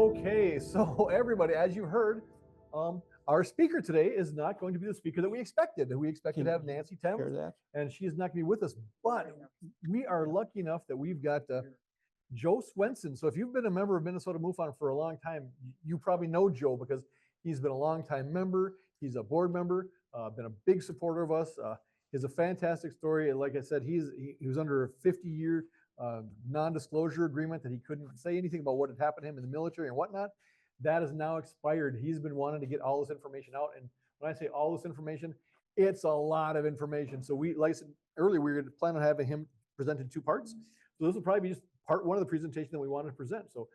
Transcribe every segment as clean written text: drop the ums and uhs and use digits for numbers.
Okay, so everybody, as you heard, um, our speaker today is not going to be the speaker that we expected. We expected to have Nancy Thames, and she is not going to be with us. But we are lucky enough that we've got Joe Swenson. So if you've been a member of Minnesota MUFON for a long time, you probably know Joe because he's been a long time member. He's a board member, been a big supporter of us. He has a fantastic story. And like I said, he was under a 50-year non-disclosure agreement that he couldn't say anything about what had happened to him in the military and whatnot. That is now expired. He's been wanting to get all this information out. And when I say all this information, it's a lot of information. So like I said earlier, we were planning on having him present in two parts. So this will probably be just part one of the presentation that we wanted to present. So,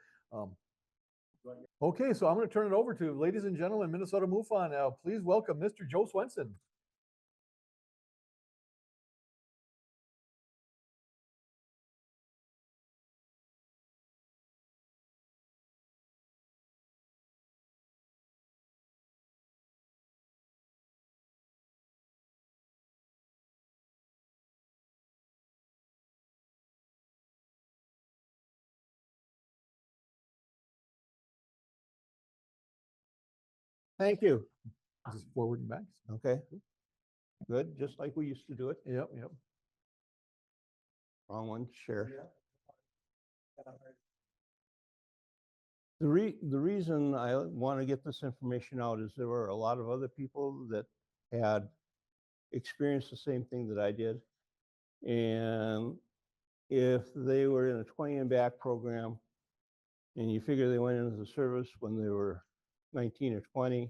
okay, so I'm going to turn it over to, ladies and gentlemen, Minnesota MUFON. Please welcome Mr. Joe Swenson. Thank you. This is forward and back. Okay. Good, just like we used to do it. Yep. Wrong one, share. The reason I want to get this information out is there were a lot of other people that had experienced the same thing that I did. And if they were in a 20 and back program, and you figure they went into the service when they were 19 or 20,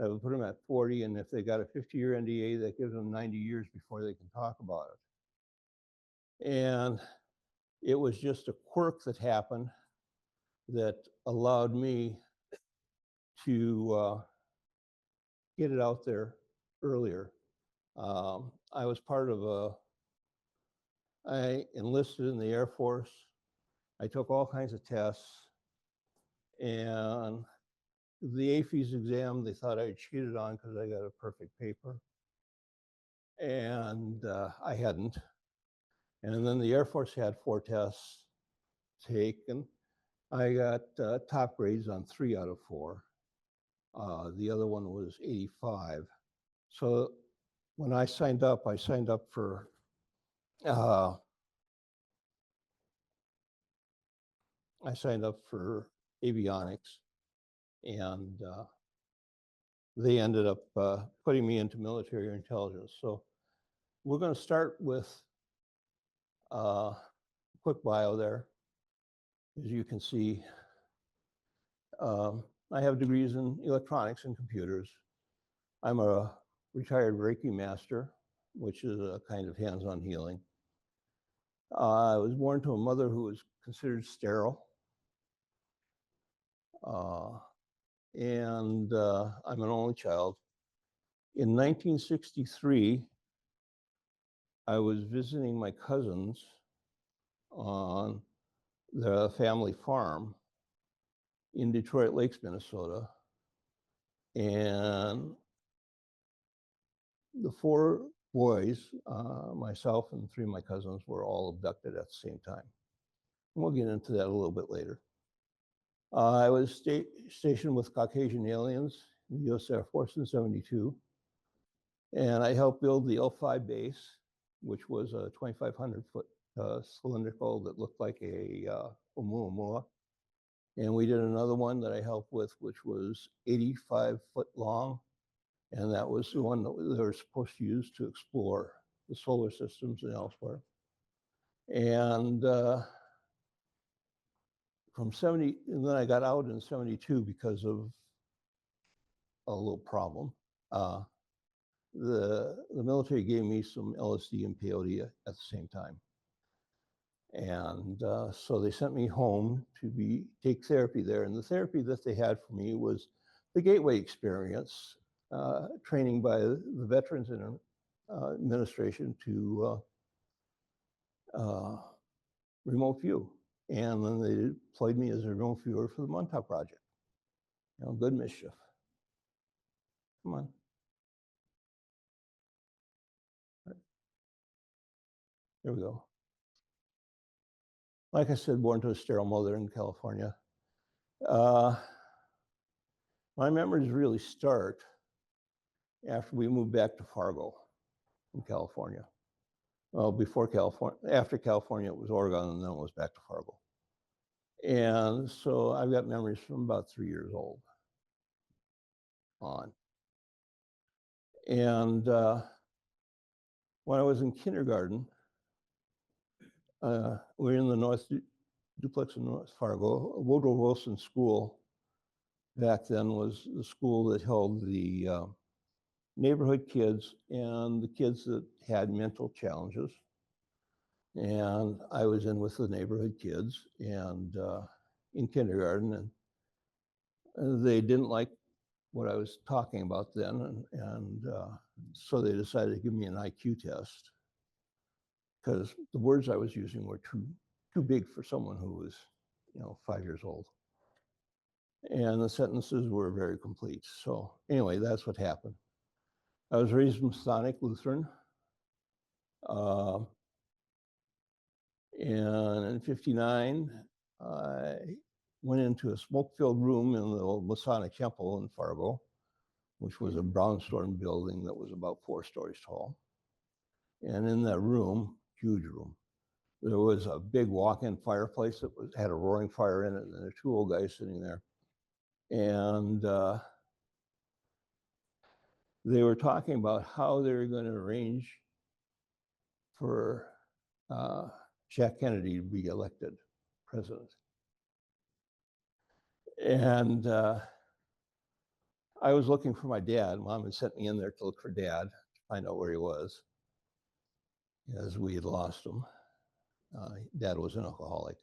that would put them at 40. And if they got a 50-year NDA, that gives them 90 years before they can talk about it. And it was just a quirk that happened that allowed me to get it out there earlier. I was part of I enlisted in the Air Force. I took all kinds of tests, and the AFES exam, they thought I cheated on because I got a perfect paper, and I hadn't. And then the Air Force had 4 tests taken. I got top grades on 3 out of 4. The other one was 85. So when I signed up for avionics, and they ended up putting me into military intelligence. So we're going to start with a quick bio there. As you can see, I have degrees in electronics and computers. I'm a retired Reiki master, which is a kind of hands-on healing. I was born to a mother who was considered sterile. And I'm an only child. In 1963, I was visiting my cousins on the family farm in Detroit Lakes, Minnesota. And the 4 boys, myself and 3 of my cousins, were all abducted at the same time. And we'll get into that a little bit later. I was stationed with Caucasian aliens in the US Air Force in '72. And I helped build the L5 base, which was a 2,500-foot cylindrical that looked like a Oumuamua. And we did another one that I helped with, which was 85 foot long. And that was the one that they were supposed to use to explore the solar systems and elsewhere. And and then I got out in '72 because of a little problem. The military gave me some LSD and peyote at the same time. And so they sent me home to take therapy there. And the therapy that they had for me was the Gateway experience, training by the Veterans Administration to remote view. And then they deployed me as a remote viewer for the Montauk Project. Good mischief. Come on. Here we go. Like I said, born to a sterile mother in California. My memories really start after we moved back to Fargo from California. Well, before California, after California, it was Oregon, and then it was back to Fargo. And so I've got memories from about 3 years old on. And when I was in kindergarten, we were in the North Duplex in North Fargo. Woodrow Wilson School back then was the school that held the neighborhood kids and the kids that had mental challenges. And I was in with the neighborhood kids and in kindergarten, and they didn't like what I was talking about then, and so they decided to give me an IQ test because the words I was using were too big for someone who was, 5 years old. And the sentences were very complete. So anyway, that's what happened. I was raised Masonic Lutheran. And in '59, I went into a smoke-filled room in the old Masonic Temple in Fargo, which was a brownstone building that was about 4 stories tall. And in that room, huge room, there was a big walk-in fireplace that had a roaring fire in it, and there were 2 old guys sitting there. And they were talking about how they were going to arrange for Jack Kennedy to be elected president. And I was looking for my dad. Mom had sent me in there to look for Dad, to find out where he was, as we had lost him. Dad was an alcoholic.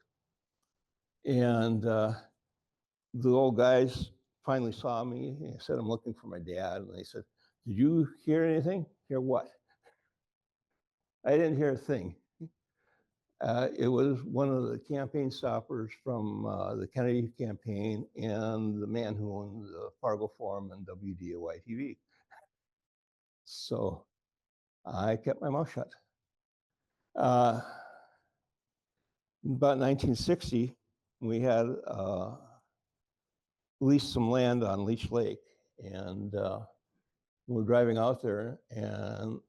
And the old guys finally saw me. I said, I'm looking for my dad. And they said, did you hear anything? Hear what? I didn't hear a thing. It was one of the campaign stoppers from the Kennedy campaign and the man who owned the Fargo Forum and WDOY-TV. So I kept my mouth shut. About 1960, we had leased some land on Leech Lake, and we were driving out there, and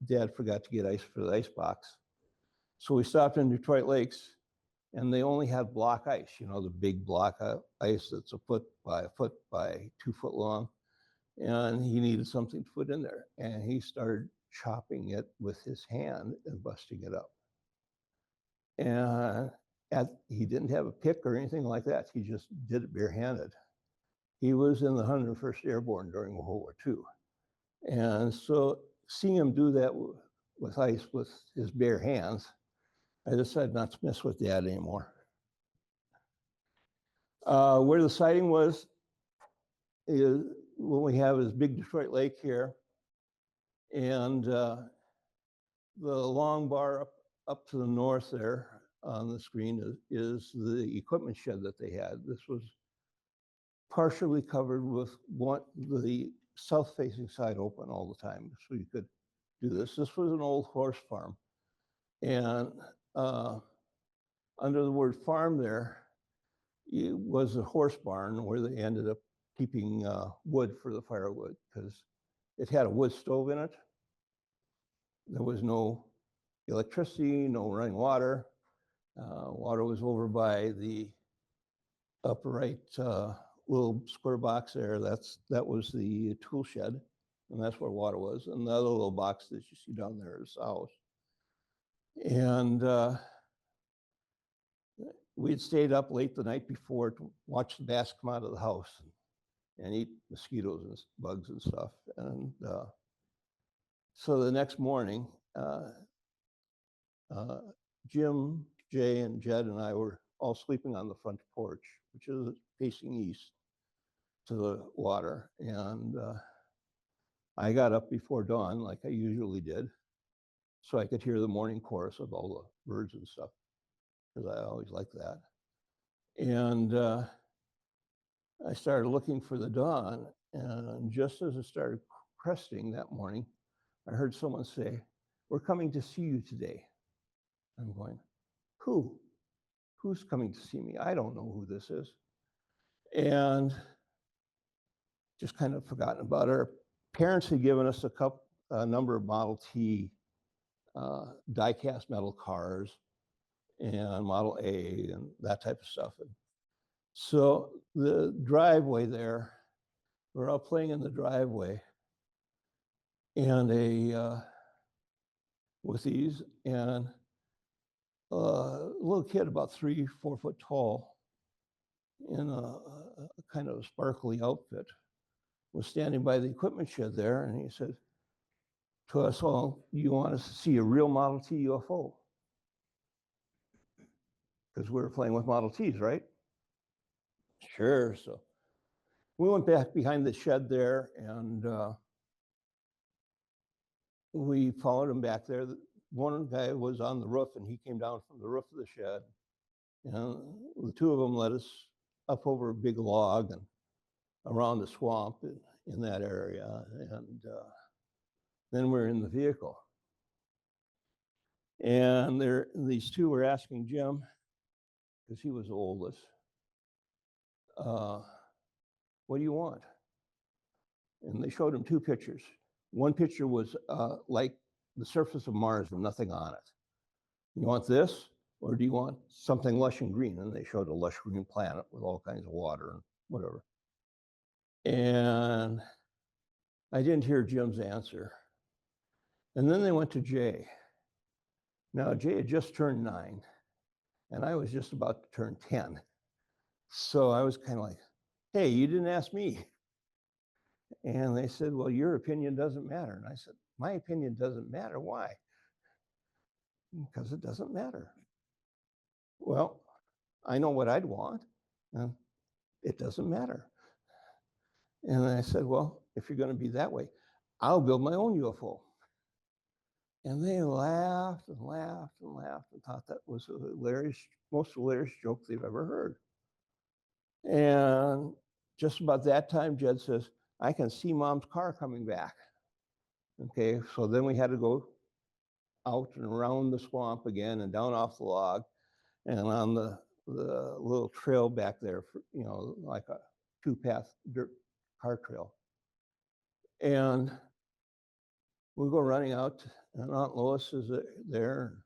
Dad forgot to get ice for the ice box. So we stopped in Detroit Lakes, and they only had block ice, the big block of ice that's 1 foot by 1 foot by 2 foot long. And he needed something to put in there. And he started chopping it with his hand and busting it up. And he didn't have a pick or anything like that. He just did it barehanded. He was in the 101st Airborne during World War II. And so seeing him do that with ice with his bare hands, I decided not to mess with Dad anymore. Where the sighting was is what we have is Big Detroit Lake here, and the long bar up to the north there on the screen is the equipment shed that they had. This was partially covered with the south-facing side open all the time, so you could do this. This was an old horse farm, and under the word farm there was a horse barn where they ended up keeping wood for the firewood because it had a wood stove in it. There was no electricity, no running water. Water was over by the upper right little square box there. That was the tool shed, and that's where water was. And the other little box that you see down there is the house. And we'd stayed up late the night before to watch the bass come out of the house and eat mosquitoes and bugs and stuff. And so the next morning, Jim, Jay, and Jed and I were all sleeping on the front porch, which is facing east to the water. And I got up before dawn, like I usually did, so I could hear the morning chorus of all the birds and stuff, because I always liked that. And I started looking for the dawn, and just as it started cresting that morning, I heard someone say, "We're coming to see you today." I'm going, who? Who's coming to see me? I don't know who this is. and just kind of forgotten about it. Our parents had given us a number of Model T die-cast metal cars and Model A and that type of stuff. And so the driveway there, we're all playing in the driveway, and with these, and a little kid about 3-4 foot tall in a kind of sparkly outfit was standing by the equipment shed there, and he said to us all, "You want us to see a real Model T UFO?" Because we were playing with Model Ts, right? Sure. So we went back behind the shed there, and we followed him back there. One guy was on the roof, and he came down from the roof of the shed. And the two of them led us up over a big log and around the swamp in that area. And then we're in the vehicle. And these two were asking Jim, because he was the oldest, what do you want? And they showed him two pictures. One picture was like the surface of Mars with nothing on it. You want this, or do you want something lush and green? And they showed a lush green planet with all kinds of water and whatever. And I didn't hear Jim's answer. And then they went to Jay. Now, Jay had just turned 9, and I was just about to turn 10. So I was kind of like, hey, you didn't ask me. And they said, well, your opinion doesn't matter. And I said, my opinion doesn't matter. Why? Because it doesn't matter. Well, I know what I'd want, and it doesn't matter. And I said, well, if you're going to be that way, I'll build my own UFO. And they laughed and laughed and laughed and thought that was the most hilarious joke they've ever heard. And just about that time, Jed says, I can see Mom's car coming back. Okay, so then we had to go out and around the swamp again and down off the log and on the little trail back there, like a 2-path dirt car trail. And we go running out, and Aunt Lois is there,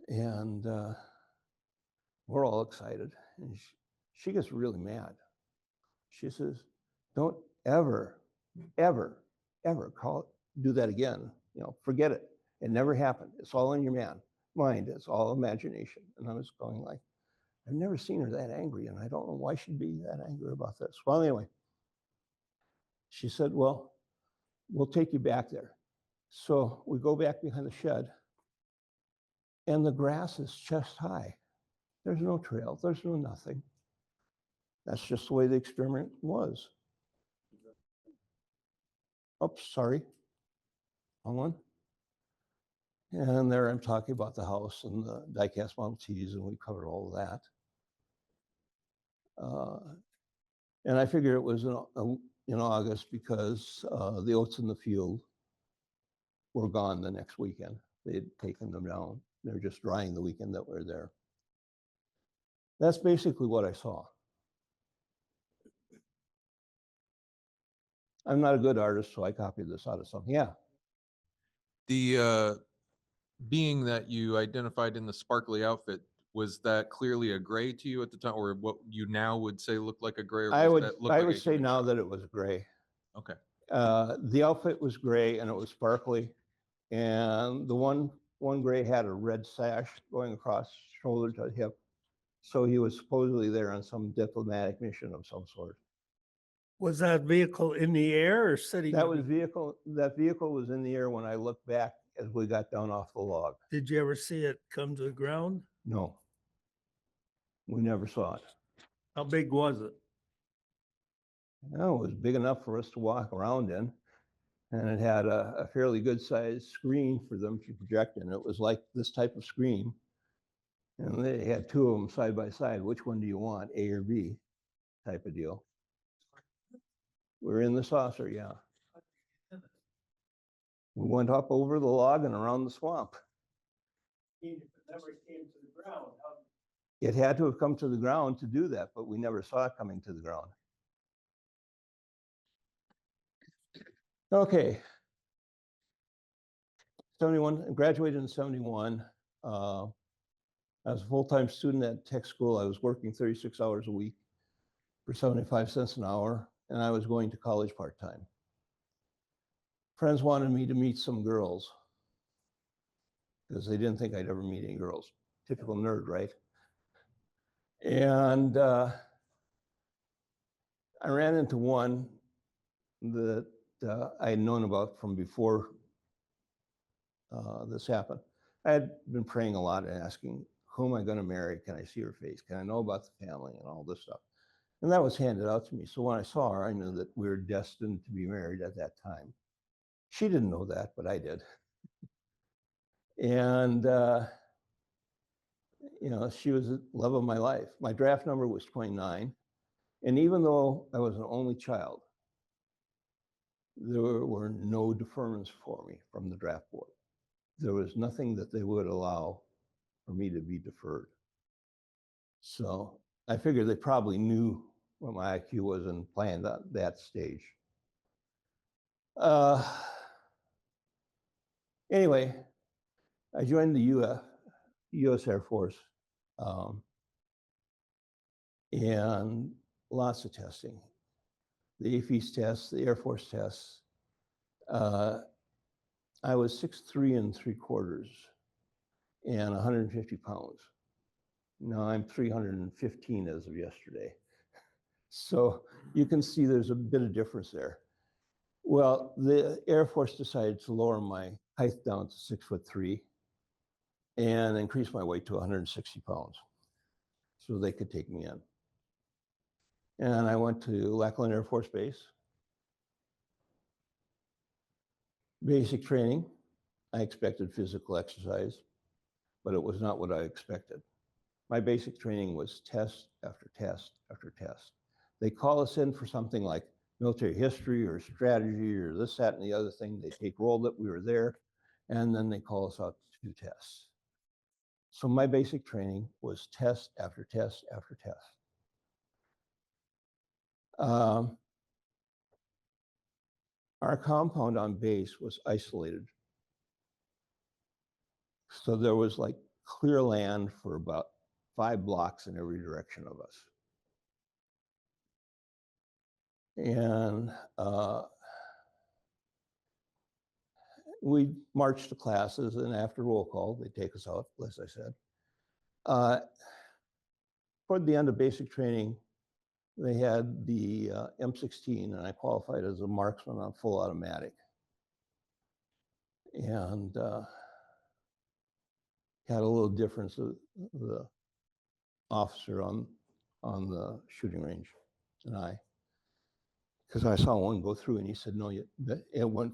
and we're all excited. And she gets really mad. She says, don't ever, ever, ever do that again. Forget it. It never happened. It's all in your mind. It's all imagination. And I was going like, I've never seen her that angry, and I don't know why she'd be that angry about this. Well, anyway, she said, well, we'll take you back there. So we go back behind the shed, and the grass is chest high. There's no trail. There's no nothing. That's just the way the experiment was. Oops, sorry. Wrong one. And there I'm talking about the house and the die-cast Model Ts, and we covered all of that. And I figured it was in August because the oats in the field were gone the next weekend. They had taken them down. They were just drying the weekend that we were there. That's basically what I saw. I'm not a good artist, so I copied this out of something. Yeah. The being that you identified in the sparkly outfit, was that clearly a gray to you at the time, or what you now would say looked like a gray? Or I would like say now that it was gray. Okay. The outfit was gray and it was sparkly, and the one gray had a red sash going across shoulder to hip, so he was supposedly there on some diplomatic mission of some sort. Was that vehicle in the air or sitting? That vehicle was in the air when I looked back as we got down off the log. Did you ever see it come to the ground? No, we never saw it. How big was it? No, it was big enough for us to walk around in, and it had a fairly good sized screen for them to project in. It was like this type of screen, and they had two of them side by side. Which one do you want, A or B type of deal? We're in the saucer, yeah. We went up over the log and around the swamp. If it never came to the ground, It had to have come to the ground to do that, but we never saw it coming to the ground. Okay. 71, graduated in 71. I was a full-time student at tech school. I was working 36 hours a week for 75 cents an hour, and I was going to college part-time. Friends wanted me to meet some girls because they didn't think I'd ever meet any girls. Typical nerd, right? And I ran into one that I had known about from before this happened. I had been praying a lot and asking, who am I going to marry? Can I see her face? Can I know about the family and all this stuff? And that was handed out to me. So when I saw her, I knew that we were destined to be married at that time. She didn't know that, but I did. And, you know, she was the love of my life. My draft number was 29. And even though I was an only child, there were no deferments for me from the draft board. There was nothing that they would allow for me to be deferred. So I figured they probably knew what my IQ was and planned that stage. Anyway, I joined the U.S. Air Force, and lots of testing. The AFES tests, the Air Force tests. I was 6'3" 3/4" and 150 pounds. Now I'm 315 as of yesterday. So you can see there's a bit of difference there. Well, the Air Force decided to lower my height down to 6'3" and increase my weight to 160 pounds so they could take me in. And I went to Lackland Air Force Base. Basic training. I expected physical exercise, but it was not what I expected. My basic training was test after test after test. They call us in for something like military history or strategy or this, that, and the other thing. They take roll that we were there, and then they call us out to do tests. So my basic training was test after test after test. Our compound on base was isolated. So there was like clear land for about 5 blocks in every direction of us. And we marched to classes, and after roll call, they take us out, as I said. Toward the end of basic training, they had the M16, and I qualified as a marksman on full automatic. And had a little difference of the officer on the shooting range than I. Because I saw one go through and he said, no, it went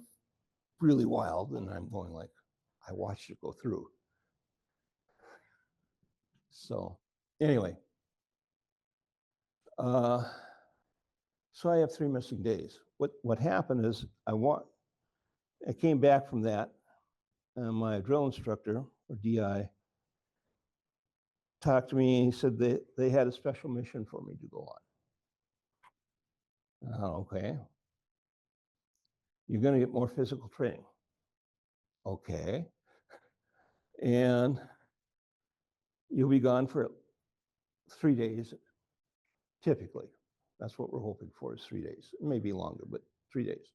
really wild. And I'm going like, I watched it go through. So anyway, so I have 3 missing days. What happened is I came back from that, and my drill instructor, or DI, talked to me and he said they had a special mission for me to go on. Okay. You're going to get more physical training. Okay. And you'll be gone for 3 days, typically. That's what we're hoping for, is 3 days. It may be longer, but 3 days.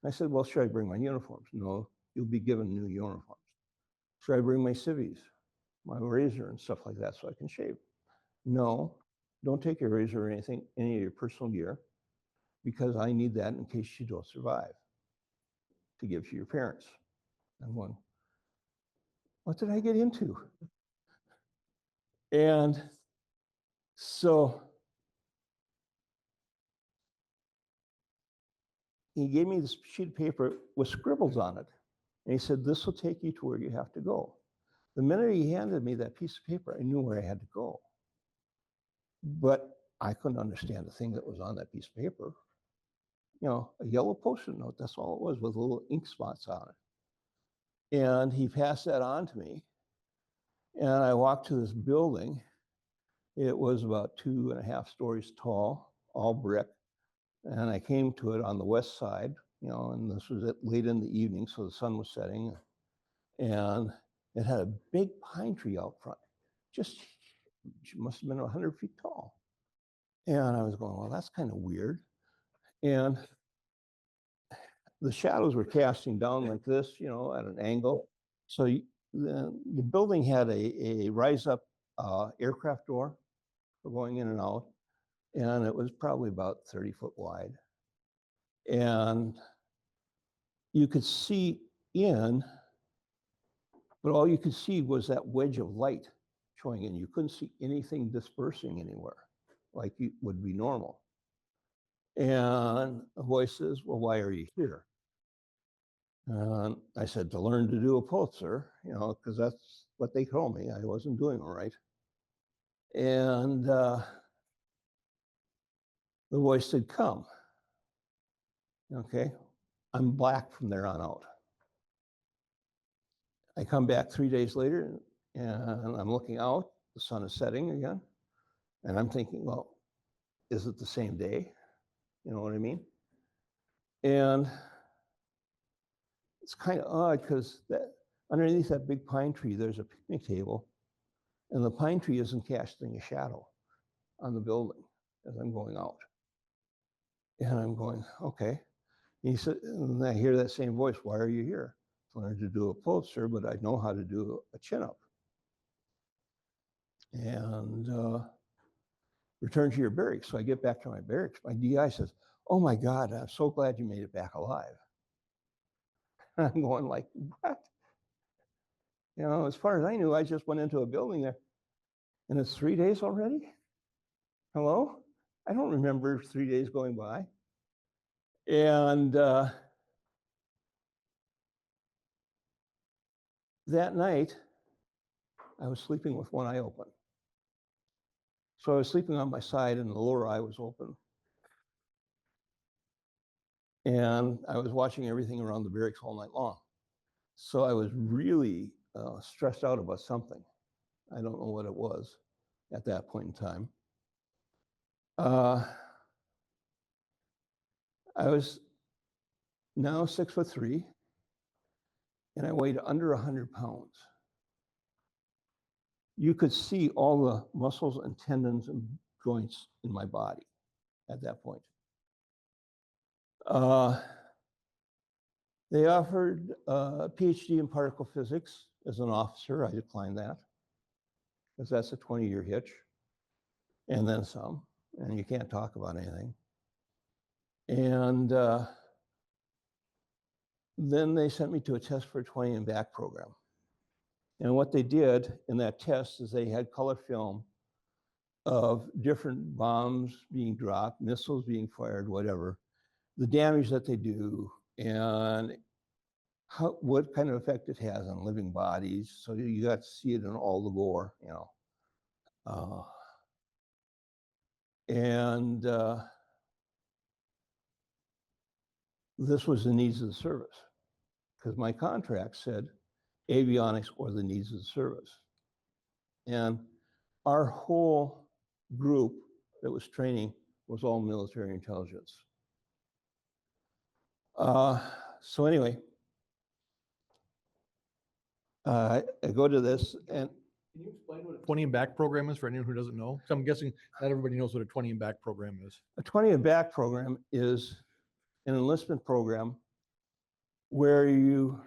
I said, well, should I bring my uniforms? No, you'll be given new uniforms. Should I bring my civvies, my razor and stuff like that so I can shave? No, don't take your razor or anything, any of your personal gear, because I need that in case you don't survive, to give to your parents. I'm going, what did I get into? And so he gave me this sheet of paper with scribbles on it. And he said, this will take you to where you have to go. The minute he handed me that piece of paper, I knew where I had to go. But I couldn't understand the thing that was on that piece of paper. You know, a yellow Post-it note, that's all it was, with little ink spots on it. And he passed that on to me. And I walked to this building, It was about 2.5 stories tall, all brick. And I came to it on the west side, and this was late in the evening, so the sun was setting. And it had a big pine tree out front, just huge, must have been 100 feet tall. And I was going, well, that's kind of weird. And the shadows were casting down like this, at an angle. So the building had a rise up aircraft door for going in and out. And it was probably about 30 foot wide. And you could see in, but all you could see was that wedge of light showing in. You couldn't see anything dispersing anywhere like it would be normal. And a voice says, well, why are you here? And I said, to learn to do a Pulitzer, because that's what they told me. I wasn't doing it right. And the voice said, come. Okay, I'm black from there on out. I come back 3 days later and I'm looking out, the sun is setting again. And I'm thinking, well, is it the same day? You know what I mean? And it's kind of odd because underneath that big pine tree, there's a picnic table, and the pine tree isn't casting a shadow on the building as I'm going out. And I'm going, okay. And he said, and I hear that same voice, why are you here? I learned to do a Pulitzer, but I know how to do a chin-up. And return to your barracks. So I get back to my barracks. My DI says, oh my God, I'm so glad you made it back alive. And I'm going like, what? As far as I knew, I just went into a building there and it's 3 days already? Hello? I don't remember 3 days going by. And that night, I was sleeping with one eye open. So I was sleeping on my side and the lower eye was open. And I was watching everything around the barracks all night long. So I was really stressed out about something. I don't know what it was at that point in time. I was now 6'3", and I weighed under 100 pounds. You could see all the muscles and tendons and joints in my body at that point. They offered a PhD in particle physics as an officer. I declined that because that's a 20-year hitch and then some, and you can't talk about anything. And then they sent me to a test for a 20 and back program. And what they did in that test is they had color film of different bombs being dropped, missiles being fired, whatever, the damage that they do, and what kind of effect it has on living bodies. So you got to see it in all the gore, and this was the needs of the service, because my contract said avionics or the needs of the service. And our whole group that was training was all military intelligence. So anyway, I go to this and. Can you explain what a 20 and back program is for anyone who doesn't know? So I'm guessing not everybody knows what a 20 and back program is. A 20 and back program is an enlistment program where you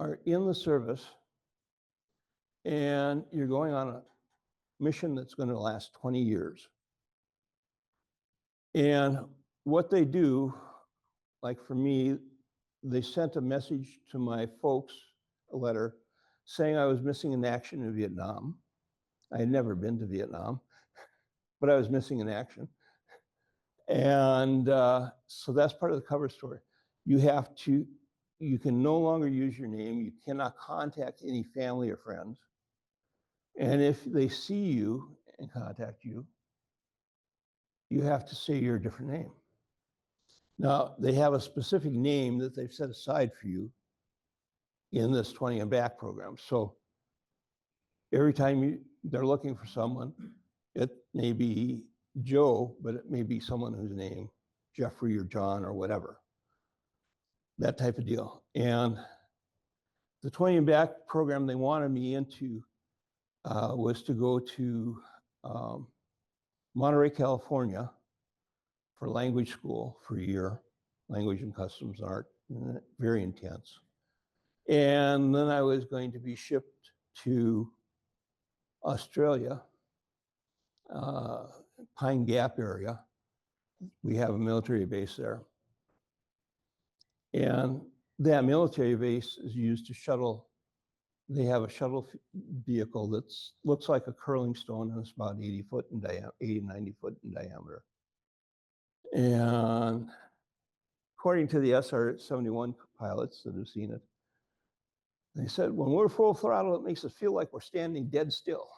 are in the service and you're going on a mission that's going to last 20 years. And what they do, like for me, they sent a message to my folks, a letter, saying I was missing in action in Vietnam. I had never been to Vietnam, but I was missing in action. And so that's part of the cover story. You can no longer use your name. You cannot contact any family or friends. And if they see you and contact you, you have to say your different name. Now, they have a specific name that they've set aside for you in this 20 and back program. So every time they're looking for someone. It may be Joe, but it may be someone whose name Jeffrey or John or whatever. That type of deal. And the 20 and back program they wanted me into was to go to Monterey, California for language school for a year, language and customs and art, very intense. And then I was going to be shipped to Australia, Pine Gap area. We have a military base there. And that military base is used to shuttle. They have a shuttle vehicle that looks like a curling stone and it's about 80 foot in diameter, 80, 90 foot in diameter. And according to the SR-71 pilots that have seen it, they said, when we're full throttle, it makes us feel like we're standing dead still.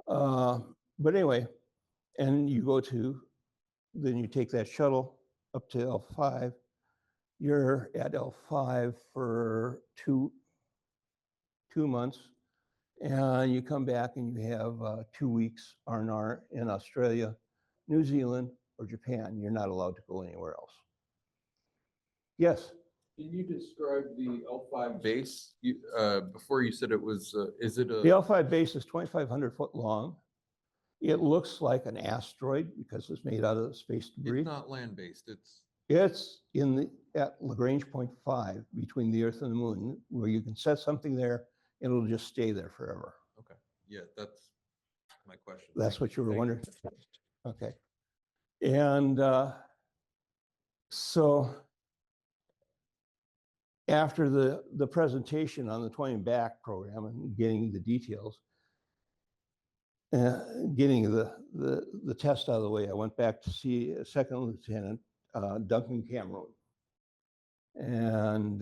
But anyway, and you go to, then you take that shuttle up to L5. You're at L5 for two months, and you come back and you have 2 weeks R&R in Australia, New Zealand, or Japan. You're not allowed to go anywhere else. Yes. Can you describe the L5 base? Before you said it was, is it The L5 base is 2,500 foot long. It looks like an asteroid because it's made out of space debris. It's not land-based, It's at Lagrange point 5 between the Earth and the Moon, where you can set something there and it'll just stay there forever. okay. Yeah, that's my question. That's what you were Thank wondering? Okay. And so after the presentation on the 20 and back program and getting the details, getting the test out of the way, I went back to see Second Lieutenant Duncan Cameron. And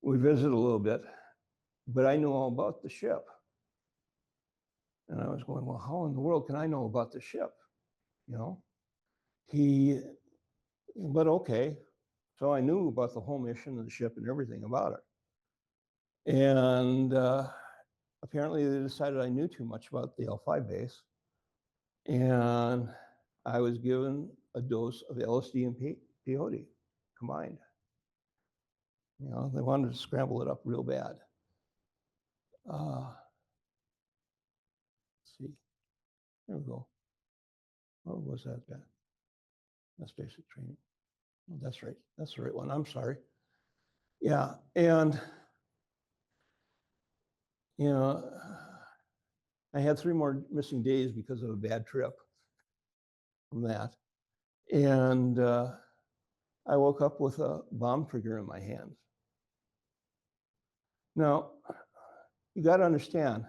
we visited a little bit, but I knew all about the ship. And I was going, well, how in the world can I know about the ship? You know, but okay. So I knew about the whole mission of the ship and everything about it. And apparently they decided I knew too much about the L5 base. And I was given a dose of LSD and peyote combined. You know, they wanted to scramble it up real bad. Let's see. There we go. What was that? That's basic training. Oh, that's right. That's the right one. I'm sorry. Yeah. And, you know, I had 3 more missing days because of a bad trip from that. And I woke up with a bomb trigger in my hand. Now, you got to understand,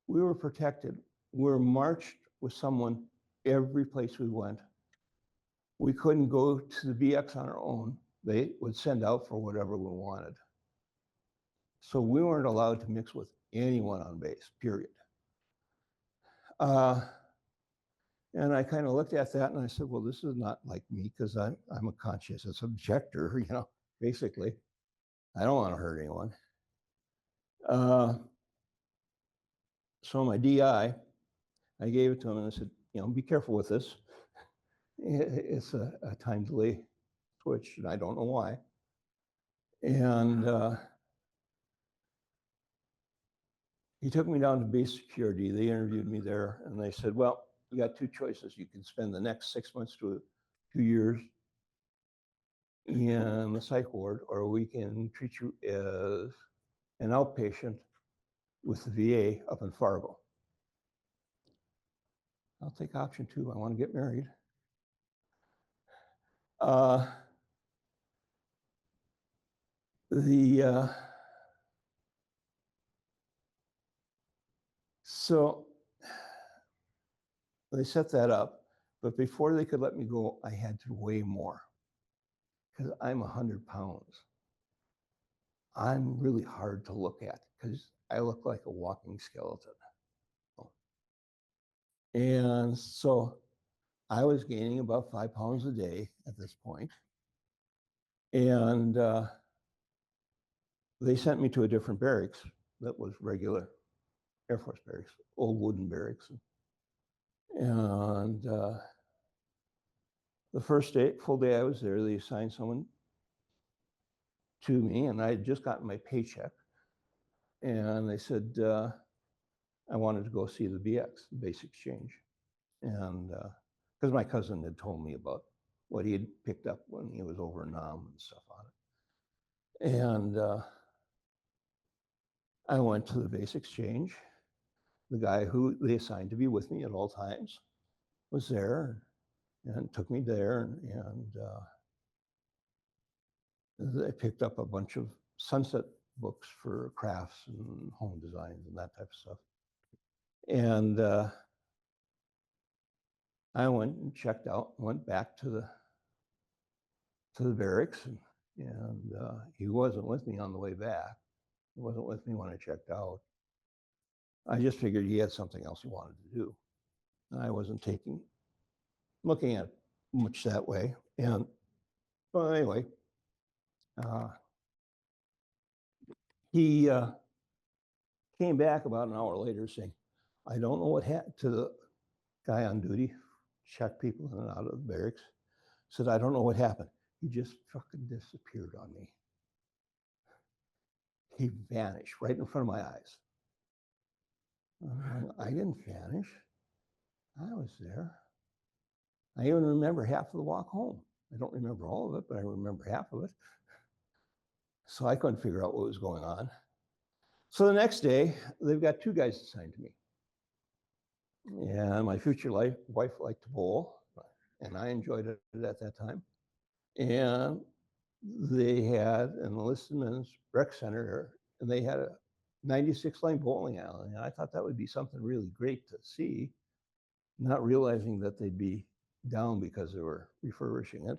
we were protected. We were marched with someone every place we went. We couldn't go to the BX on our own. They would send out for whatever we wanted. So we weren't allowed to mix with anyone on base, period. And I kind of looked at that and I said, well, this is not like me because I'm a conscientious objector, you know, basically. I don't want to hurt anyone. So my DI, I gave it to him and I said, you know, be careful with this. It's a time delay switch, and I don't know why. And he took me down to base security. They interviewed me there, and they said, well, you got 2 choices. You can spend the next 6 months to 2 years in the psych ward, or we can treat you as an outpatient with the VA up in Fargo. I'll take option 2. I want to get married. So they set that up, but before they could let me go, I had to weigh more because I'm 100 pounds. I'm really hard to look at because I look like a walking skeleton. And so I was gaining about 5 pounds a day at this point. And they sent me to a different barracks that was regular Air Force barracks, old wooden barracks. And the first day, full day I was there, they assigned someone to me, and I had just gotten my paycheck. And they said, I wanted to go see the BX, the base exchange. And because my cousin had told me about what he had picked up when he was over in Nam and stuff on it. And I went to the base exchange. The guy who they assigned to be with me at all times was there and took me there. And they picked up a bunch of sunset books for crafts and home designs and that type of stuff. And I went and checked out, went back to the barracks, and he wasn't with me on the way back. He wasn't with me when I checked out. I just figured he had something else he wanted to do. I wasn't looking at it much that way. And well, anyway, he came back about an hour later saying, I don't know what happened to the guy on duty, check people in and out of the barracks. Said, I don't know what happened. He just fucking disappeared on me. He vanished right in front of my eyes. I didn't vanish. I was there. I even remember half of the walk home. I don't remember all of it, but I remember half of it. So I couldn't figure out what was going on. So the next day, they've got two guys assigned to me. And my future wife liked to bowl, and I enjoyed it at that time. And they had an enlisted men's rec center, and they had a 96-lane bowling alley. And I thought that would be something really great to see, not realizing that they'd be down because they were refurbishing it.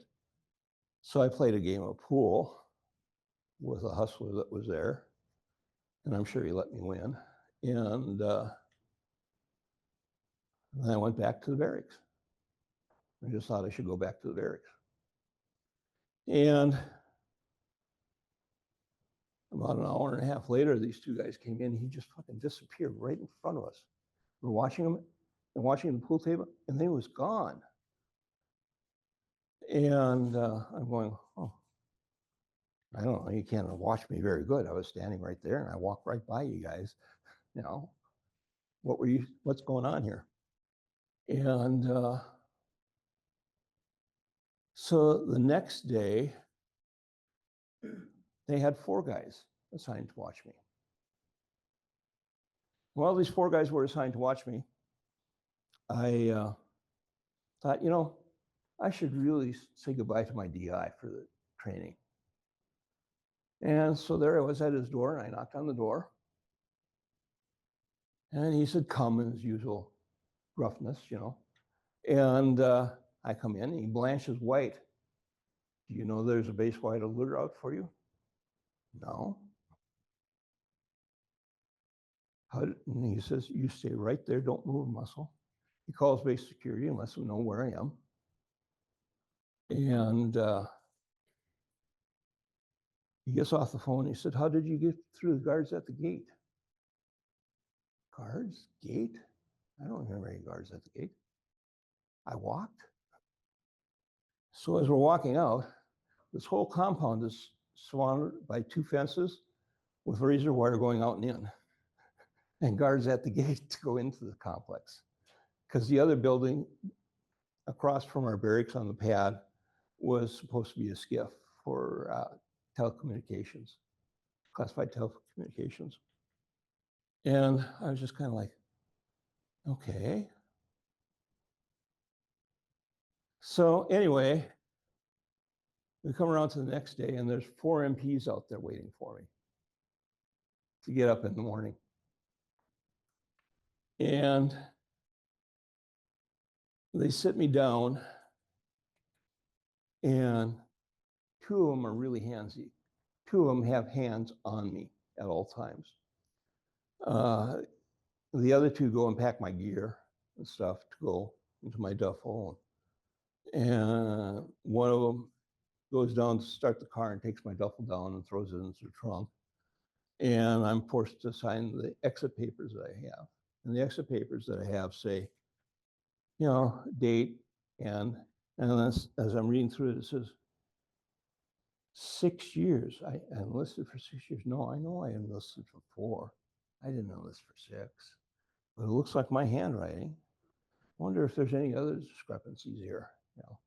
So I played a game of pool with a hustler that was there, and I'm sure he let me win. And then I went back to the barracks. I just thought I should go back to the barracks. And about an hour and a half later, these two guys came in. He just fucking disappeared right in front of us. We're watching him and watching the pool table, and he was gone. And I'm going, oh, I don't know. You can't watch me very good. I was standing right there, and I walked right by you guys. You know, what's going on here? And so the next day, they had 4 guys assigned to watch me. While these 4 guys were assigned to watch me, I thought, you know, I should really say goodbye to my DI for the training. And so there I was at his door, and I knocked on the door. And he said, come, in his usual roughness, you know. And I come in, and he blanches white. Do you know there's a base wide alert out for you? No. And he says, you stay right there, don't move a muscle. He calls base security and lets them know where I am. And he gets off the phone. He said, how did you get through the guards at the gate? Guards? Gate? I don't remember any guards at the gate. I walked. So as we're walking out, this whole compound is surrounded by 2 fences with razor wire going out and in, and guards at the gate to go into the complex. Because the other building across from our barracks on the pad was supposed to be a skiff for telecommunications, classified telecommunications. And I was just kind of like, okay. So anyway, we come around to the next day, and there's 4 MPs out there waiting for me to get up in the morning. And they sit me down, and 2 of them are really handsy. 2 of them have hands on me at all times. The other 2 go and pack my gear and stuff to go into my duffel. And one of them goes down to start the car and takes my duffel down and throws it into the trunk. and I'm forced to sign the exit papers that I have. And the exit papers that I have say, you know, date, and as I'm reading through it, it says 6 years. I enlisted for 6 years. No, I know I enlisted for 4. I didn't enlist for 6. But it looks like my handwriting. I wonder if there's any other discrepancies here, you know.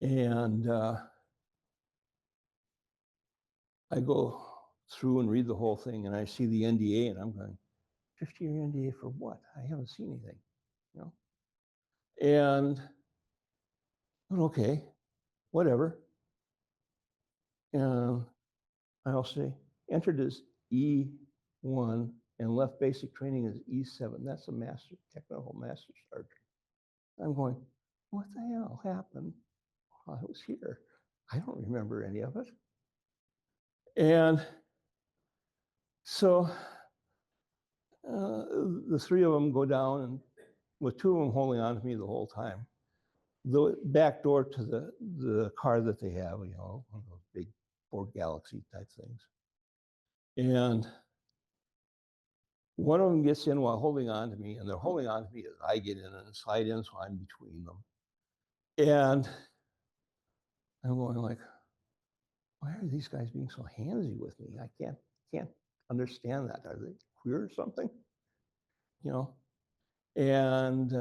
And I go through and read the whole thing, and I see the NDA, and I'm going, 50-year NDA for what? I haven't seen anything, you know. And okay, whatever. And I'll say, entered as E1 and left basic training as E7. That's a technical master sergeant. I'm going, what the hell happened while I was here? I don't remember any of it. And so the 3 of them go down, and with 2 of them holding on to me the whole time. The back door to the car that they have, you know, one of those big Ford Galaxy type things. And one of them gets in while holding on to me, and they're holding on to me as I get in and slide in, so I'm between them. And I'm going like, why are these guys being so handsy with me? I can't understand that. Are they queer or something? You know? And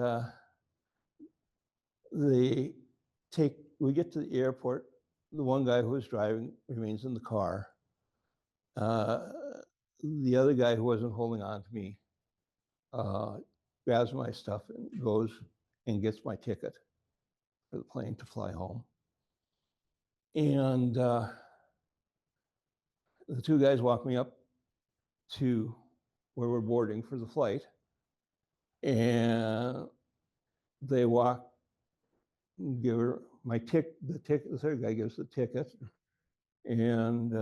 we get to the airport. The one guy who was driving remains in the car. The other guy who wasn't holding on to me grabs my stuff and goes and gets my ticket for the plane to fly home. And the 2 guys walk me up to where we're boarding for the flight, and they give her my ticket. The third guy gives the ticket, and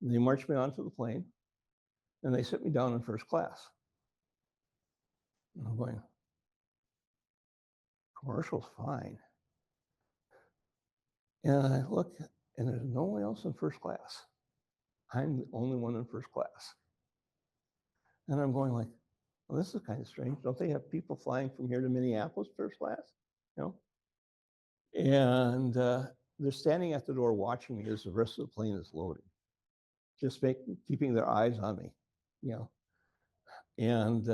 they march me onto the plane, and they sit me down in first class. And I'm going, commercial's fine. And I look, and there's no one else in first class. I'm the only one in first class. And I'm going like, well, this is kind of strange. Don't they have people flying from here to Minneapolis first class? You know? And they're standing at the door watching me as the rest of the plane is loading, just keeping their eyes on me, you know. And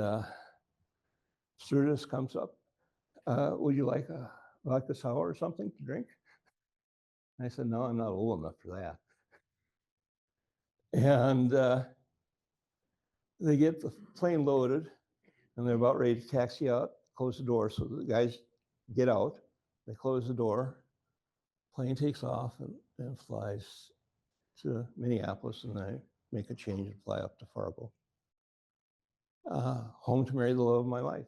stewardess comes up, would you like a sour or something to drink? And I said, no, I'm not old enough for that. And they get the plane loaded, and they're about ready to taxi out, close the door. So the guys get out, they close the door, plane takes off and flies to Minneapolis, and I make a change and fly up to Fargo. Home to marry the love of my life.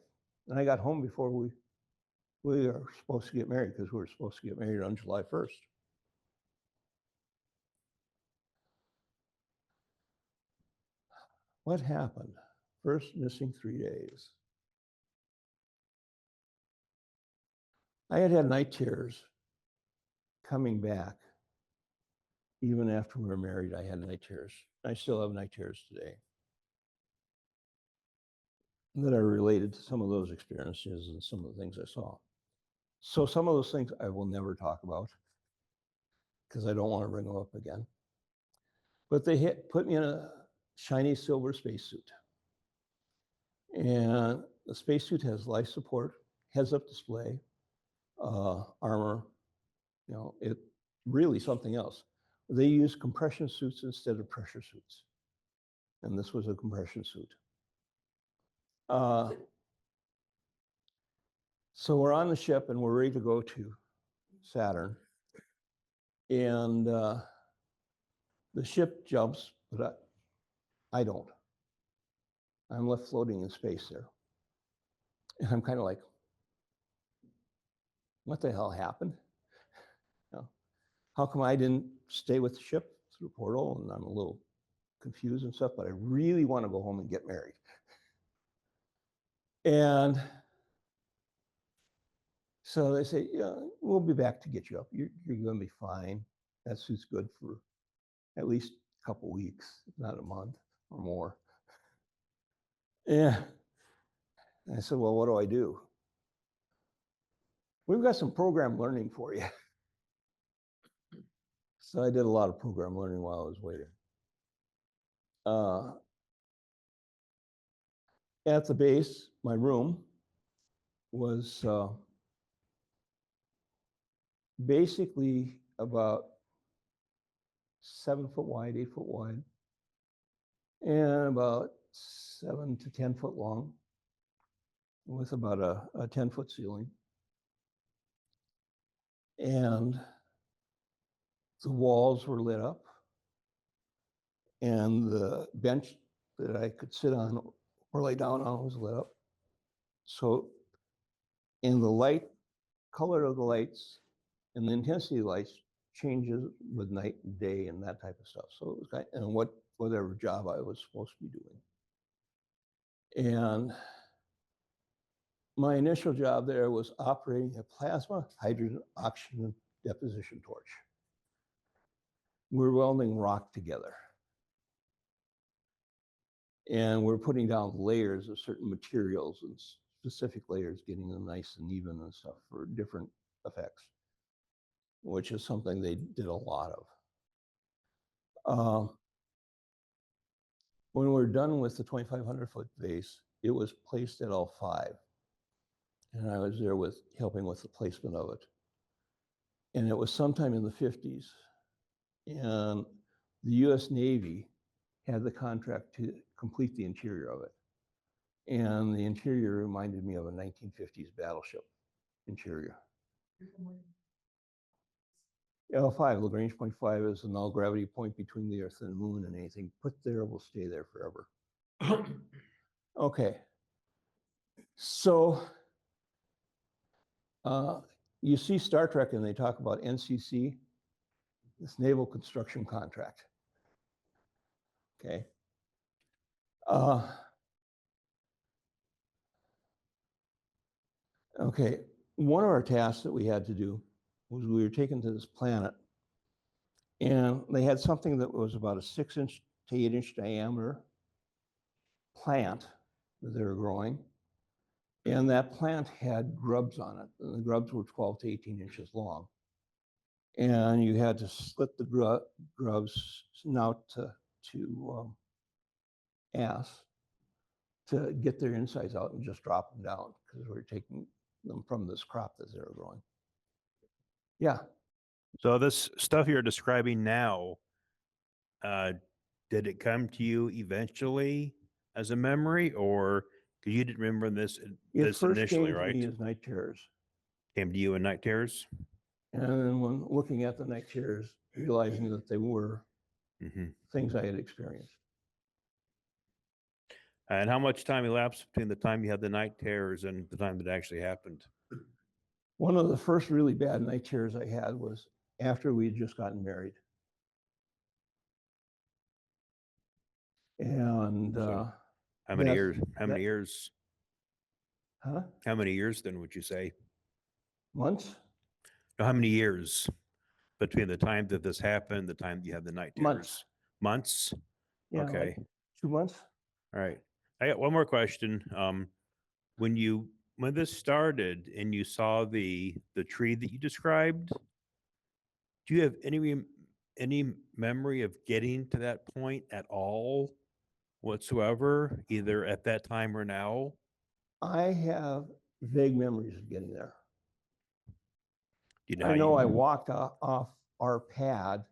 And I got home before we were supposed to get married, because we were supposed to get married on July 1st. What happened? First missing 3 days. I had night terrors coming back. Even after we were married, I had night terrors. I still have night terrors today that are related to some of those experiences and some of the things I saw. So some of those things I will never talk about, because I don't want to bring them up again. But they put me in a shiny silver spacesuit. And the spacesuit has life support, heads-up display, armor, you know, it really something else. They use compression suits instead of pressure suits. And this was a compression suit. So we're on the ship, and we're ready to go to Saturn. And the ship jumps, but I don't. I'm left floating in space there. And I'm kind of like, what the hell happened? You know, how come I didn't stay with the ship through the portal? And I'm a little confused and stuff, but I really want to go home and get married. And so they say, yeah, we'll be back to get you up. You're going to be fine. That suit's good for at least couple weeks, not a month or more. Yeah. And I said, well, what do I do? We've got some program learning for you. So I did a lot of program learning while I was waiting. At the base, my room was basically about 7 foot wide, 8 foot wide, and about 7 to 10 foot long, with about a 10-foot ceiling. And the walls were lit up, and the bench that I could sit on or lay down on was lit up. So in the light, color of the lights and the intensity of the lights changes with night and day and that type of stuff. So it was kind of, and whatever job I was supposed to be doing. And my initial job there was operating a plasma hydrogen oxygen deposition torch. We're welding rock together. And we're putting down layers of certain materials and specific layers, getting them nice and even and stuff for different effects, which is something they did a lot of. When we're done with the 2,500-foot base, it was placed at L5. And I was there helping with the placement of it. And it was sometime in the 50s. And the US Navy had the contract to complete the interior of it. And the interior reminded me of a 1950s battleship interior. L5, Lagrange point 5, is the null gravity point between the Earth and the Moon, and anything put there will stay there forever. Okay. So you see Star Trek and they talk about NCC, this Naval Construction Contract. Okay. Okay, one of our tasks that we had to do was we were taken to this planet, and they had something that was about a 6-inch to 8-inch diameter plant that they were growing. And that plant had grubs on it, and the grubs were 12 to 18 inches long. And you had to slit the grubs snout to ass to get their insides out and just drop them down, because we were taking them from this crop that they were growing. Yeah. So this stuff you're describing now, did it come to you eventually as a memory, or because you didn't remember this First initially, came right? to me as night terrors. Came to you in night terrors? And then when looking at the night terrors, realizing that they were things I had experienced. And how much time elapsed between the time you had the night terrors and the time that actually happened? One of the first really bad night terrors I had was after we had just gotten married. And How many years? How many years? Huh? How many years then would you say? Months? No, how many years between the time that this happened, the time you had the night terrors? Months. Yeah, Okay. like 2 months. All right. I got one more question. When this started and you saw the tree that you described, do you have any memory of getting to that point at all whatsoever, either at that time or now? I have vague memories of getting there. Do you know I how know I you, walked off our pad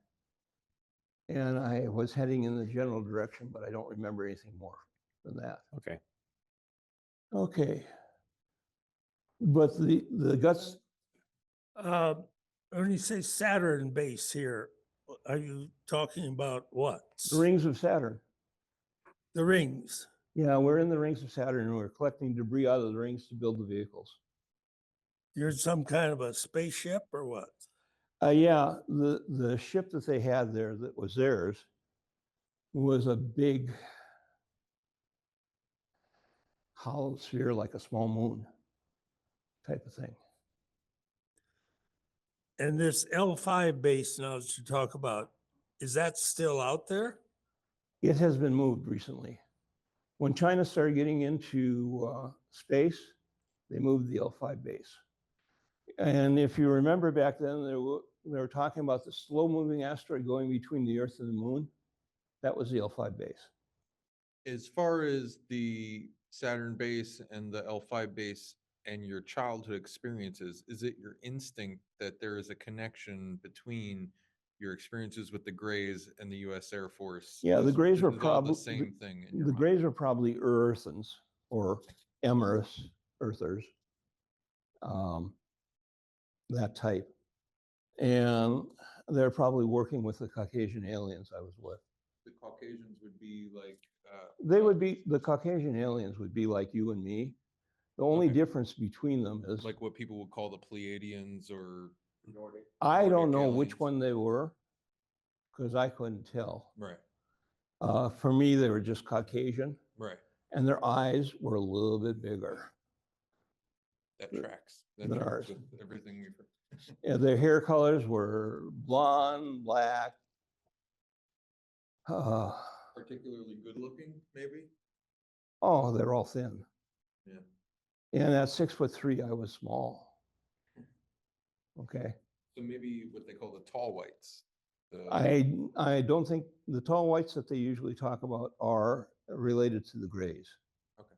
and I was heading in the general direction, but I don't remember anything more than that. okay. Okay. But the guts, When you say Saturn base here, are you talking about what? the rings of Saturn. The rings. Yeah, we're in the rings of Saturn and we're collecting debris out of the rings to build the vehicles. You're some kind of a spaceship or what? Yeah, the ship that they had there that was theirs was a big hollow sphere, like a small moon type of thing. And this L5 base now that you talk about, Is that still out there? It has been moved recently. When China started getting into space, they moved the L5 base. And if you remember back then, they were talking about the slow-moving asteroid going between the Earth and the Moon. That was the L5 base. As far as the Saturn base and the L5 base and your childhood experiences, is it your instinct that there is a connection between your experiences with the Greys and the U.S. Air Force? Yeah, the Greys were This is all probably the same thing. In your the mind? Greys are probably Earthans or Earthers, that type, and they're probably working with the Caucasian aliens I was with. The Caucasians would be like. The Caucasian aliens would be like you and me. The only Okay. difference between them is Like what people would call the Pleiadians or Nordic. I don't Nordic know aliens. which one they were because I couldn't tell. Right. For me, they were just Caucasian, Right. and their eyes were a little bit bigger. That tracks. That than tracks ours. with everything we've heard. Yeah, their hair colors were blonde, black. Particularly good looking, maybe? Oh, they're all thin. Yeah. And at 6'3", I was small. Okay. So maybe what they call the tall whites. I don't think the tall whites that they usually talk about are related to the Greys. Okay.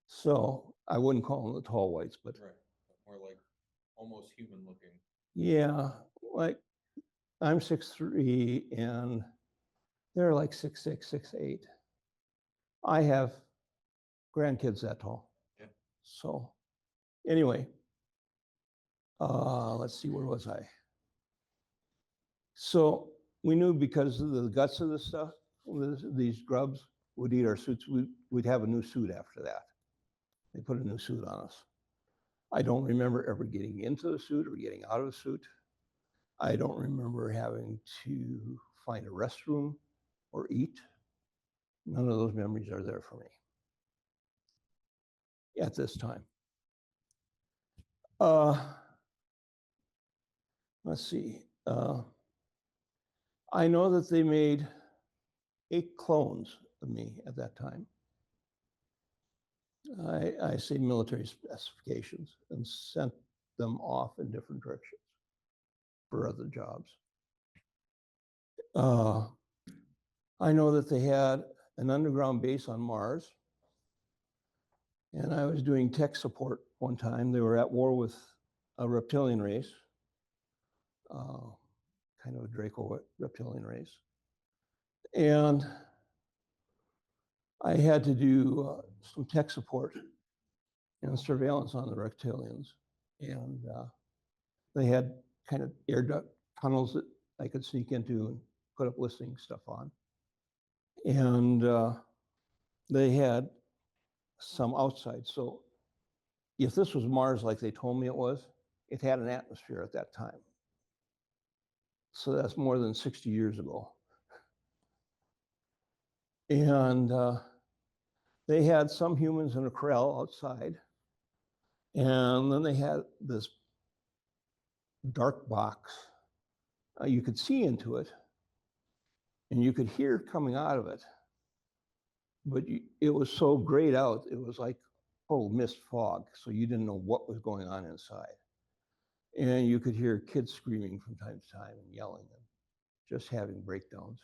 So I wouldn't call them the tall whites, but Right. More like almost human looking. yeah, like I'm 6'3", and they're like 6'6", 6'8". I have grandkids that tall. Yeah. So anyway, let's see, where was I? So we knew because of the guts of the stuff, these grubs would eat our suits. We'd have a new suit after that. They put a new suit on us. I don't remember ever getting into the suit or getting out of the suit. I don't remember having to find a restroom or eat. None of those memories are there for me at this time. Let's see. I know that they made 8 clones of me at that time. I say military specifications and sent them off in different directions for other jobs. I know that they had an underground base on Mars, and I was doing tech support one time. They were at war with a reptilian race, kind of a Draco reptilian race. And I had to do some tech support and surveillance on the reptilians. And they had kind of air duct tunnels that I could sneak into and put up listening stuff on. And they had some outside. So if this was Mars like they told me it was, it had an atmosphere at that time. So that's more than 60 years ago. And they had some humans in a corral outside. And then they had this dark box. You could see into it, and you could hear coming out of it. But it was so grayed out, it was like total mist fog, so you didn't know what was going on inside. And you could hear kids screaming from time to time and yelling and just having breakdowns.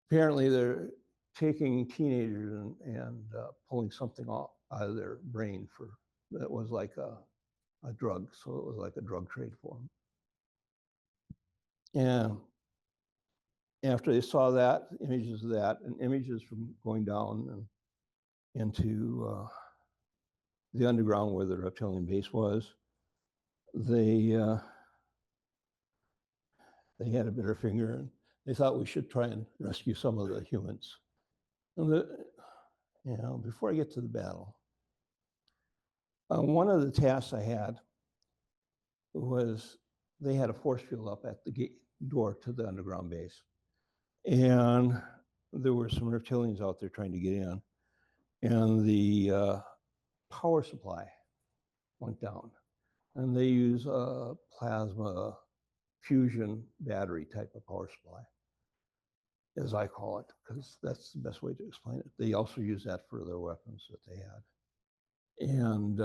Apparently, they're taking teenagers and pulling something out of their brain that was like a drug, so it was like a drug trade for them. And after they saw that, images of that, and images from going down and into the underground where the reptilian base was, they had a bitter finger, and they thought we should try and rescue some of the humans. And before I get to the battle, one of the tasks I had was they had a force field up at the gate door to the underground base. And there were some reptilians out there trying to get in. And the power supply went down. And they use a plasma fusion battery type of power supply, as I call it, because that's the best way to explain it. They also use that for their weapons that they had. And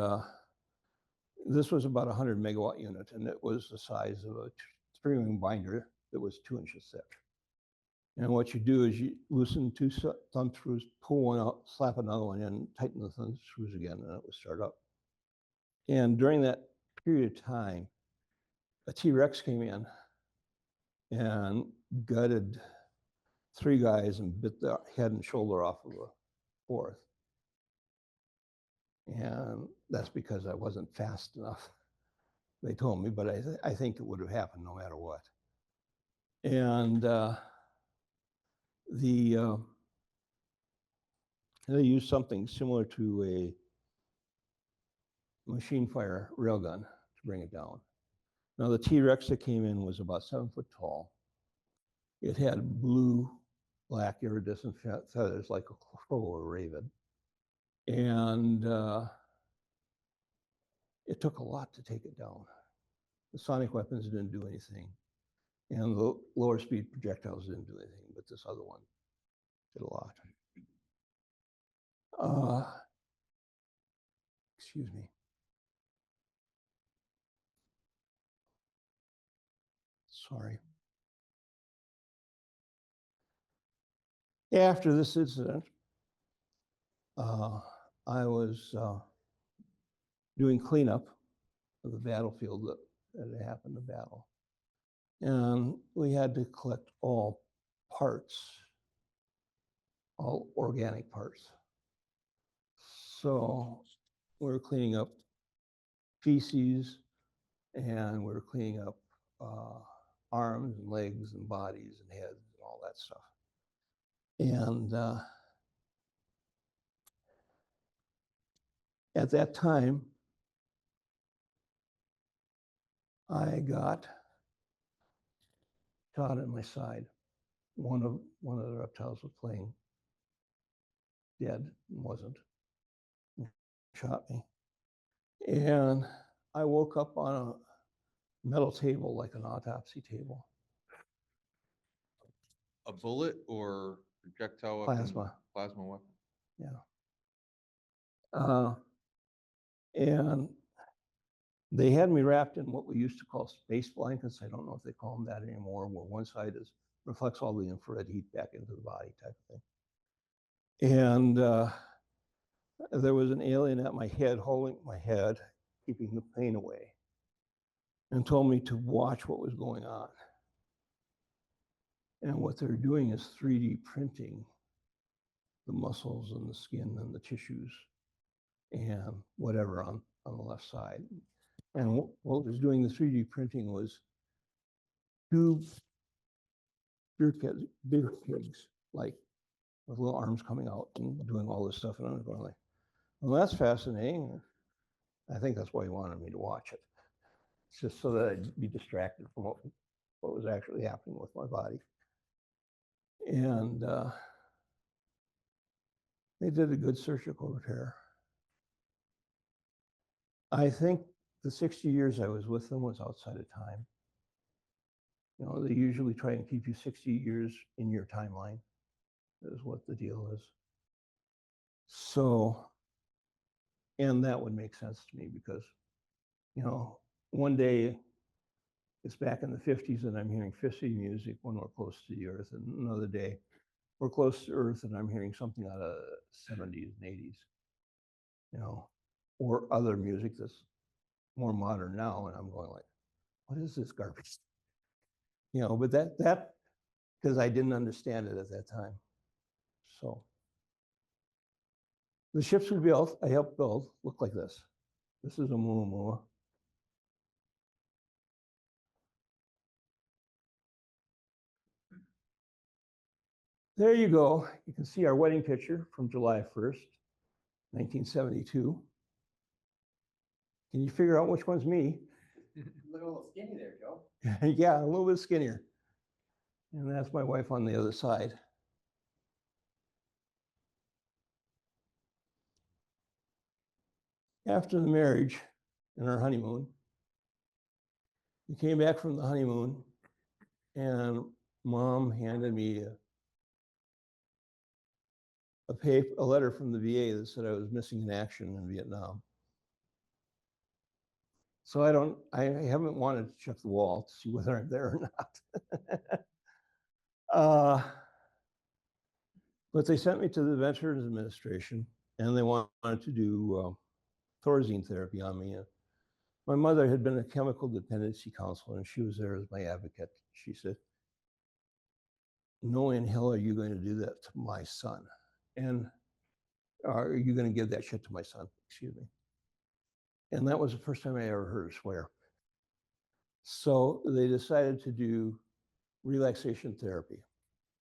this was about a 100 megawatt unit, and it was the size of a three-ring binder that was 2 inches thick. And what you do is you loosen two thumb screws, pull one out, slap another one in, tighten the thumb screws again, and it would start up. And during that period of time, a T-Rex came in and gutted 3 guys and bit the head and shoulder off of a 4th. And that's because I wasn't fast enough, they told me, but I think it would have happened no matter what. And they used something similar to a machine fire railgun to bring it down. Now the T-Rex that came in was about 7 foot tall. It had blue, black iridescent feathers like a crow or a raven. And it took a lot to take it down. The sonic weapons didn't do anything. And the lower speed projectiles didn't do anything, but this other one did a lot. Excuse me. Sorry. After this incident, I was doing cleanup of the battlefield that had happened to battle. And we had to collect all parts, all organic parts. So we were cleaning up feces, and we were cleaning up arms and legs and bodies and heads and all that stuff. And at that time, I got shot in my side. One of the reptiles was playing dead and wasn't. Shot me. And I woke up on a metal table, like an autopsy table. A bullet or projectile weapon? Plasma. Plasma weapon. Yeah. And they had me wrapped in what we used to call space blankets. I don't know if they call them that anymore, where one side reflects all the infrared heat back into the body type of thing. And there was an alien at my head, holding my head, keeping the pain away, and told me to watch what was going on. And what they're doing is 3D printing the muscles and the skin and the tissues and whatever on the left side. And what was doing the 3D printing was 2 beer pigs, like with little arms coming out and doing all this stuff. And I was going like, well, that's fascinating. I think that's why he wanted me to watch it. It's just so that I'd be distracted from what was actually happening with my body. And they did a good surgical repair. I think the 60 years I was with them was outside of time. You know, they usually try and keep you 60 years in your timeline, is what the deal is. So, and that would make sense to me because, you know, one day it's back in the 50s and I'm hearing 50 music when we're close to the earth, and another day we're close to earth and I'm hearing something out of the 70s and 80s, you know, or other music that's more modern now, and I'm going like, what is this garbage? You know, but that because I didn't understand it at that time. So the ships we built, I helped build, look like this. This is a Muamua. There you go. You can see our wedding picture from July 1st, 1972. Can you figure out which one's me? Look a little skinny there, Joe. Yeah, a little bit skinnier. And that's my wife on the other side. After the marriage and our honeymoon, we came back from the honeymoon And Mom handed me a letter from the VA that said I was missing in action in Vietnam. So I haven't wanted to check the wall to see whether I'm there or not. But they sent me to the Veterans Administration, and they wanted to do Thorazine therapy on me. My mother had been a chemical dependency counselor, and she was there as my advocate. She said, "No in hell are you going to do that to my son, and are you going to give that shit to my son?" Excuse me. And that was the first time I ever heard her swear. So they decided to do relaxation therapy,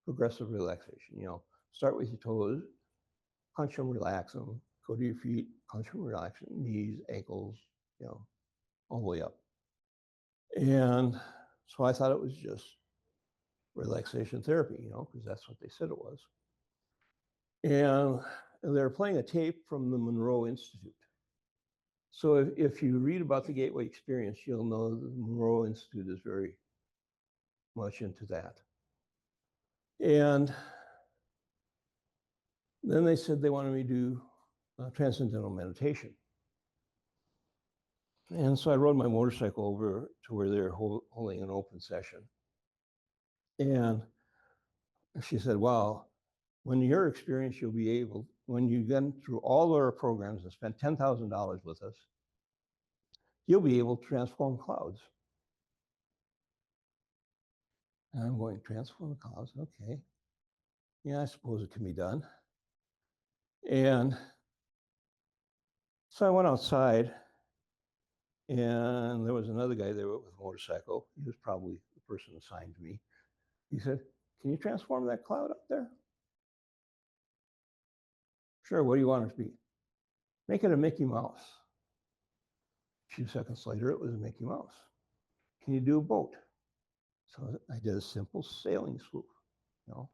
progressive relaxation. You know, start with your toes, punch them, relax them, go to your feet, punch them, relax them, knees, ankles, you know, all the way up. And so I thought it was just relaxation therapy, you know, because that's what they said it was. And they're playing a tape from the Monroe Institute. So if you read about the Gateway Experience, you'll know the Monroe Institute is very much into that. And then they said they wanted me to do transcendental meditation. And so I rode my motorcycle over to where they're holding an open session. And she said, "Well, when your experience, you'll be able, when you've gone through all our programs and spent $10,000 with us, you'll be able to transform clouds." And I'm going, transform clouds? Okay. Yeah, I suppose it can be done. And so I went outside, and there was another guy there with a motorcycle. He was probably the person assigned to me. He said, "Can you transform that cloud up there?" "Sure, what do you want it to be?" "Make it a Mickey Mouse." A few seconds later, it was a Mickey Mouse. "Can you do a boat?" So I did a simple sailing swoop, you know.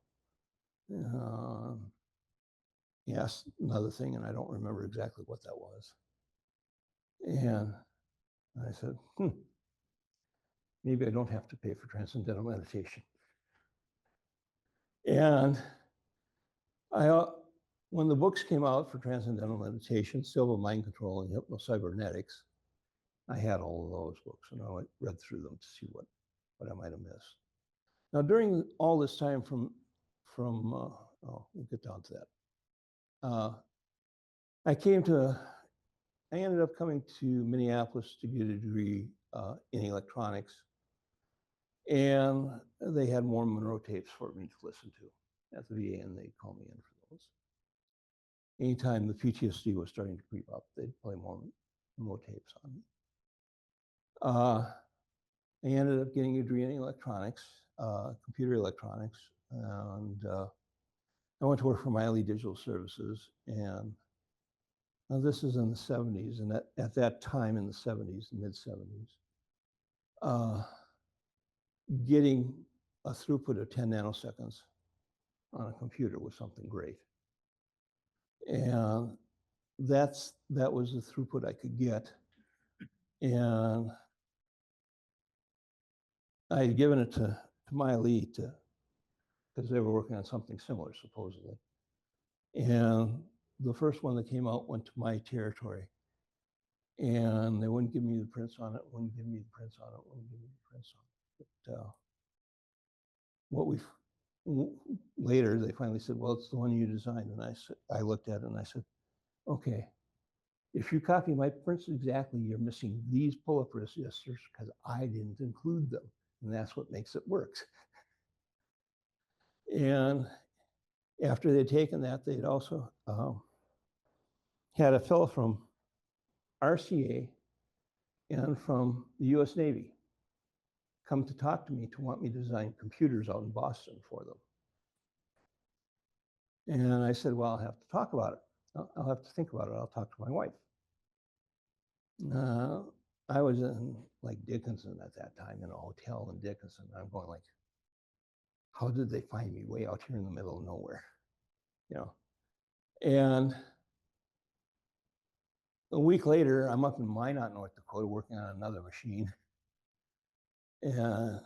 He asked another thing, and I don't remember exactly what that was. And I said, maybe I don't have to pay for transcendental meditation. And when the books came out for transcendental meditation, Silva Mind Control and Hypnocybernetics, I had all of those books, and I read through them to see what I might have missed. Now, during all this time we'll get down to that. I ended up coming to Minneapolis to get a degree in electronics, and they had more Monroe tapes for me to listen to at the VA, and they called me in for those. Anytime the PTSD was starting to creep up, they'd play more Monroe tapes on me. I ended up getting a degree in electronics, computer electronics, and I went to work for Miley Digital Services, and this is in the 70s, and at that time in the 70s, mid-70s, getting a throughput of 10 nanoseconds on a computer was something great. And that was the throughput I could get. And I had given it to Miley because they were working on something similar, supposedly. And the first one that came out went to my territory. And they wouldn't give me the prints on it, wouldn't give me the prints on it, wouldn't give me the prints on it. But later, they finally said, "Well, it's the one you designed." And I looked at it and I said, "Okay, if you copy my prints exactly, you're missing these pull-up resistors because I didn't include them. And that's what makes it work." And after they'd taken that, they'd also had a fellow from RCA and from the US Navy come to talk to me to want me to design computers out in Boston for them. And I said, "Well, I'll have to talk about it. I'll have to think about it. I'll talk to my wife." I was in like Dickinson at that time, in a hotel in Dickinson. I'm going like, how did they find me way out here in the middle of nowhere? You know? And a week later, I'm up in Minot, North Dakota, working on another machine. And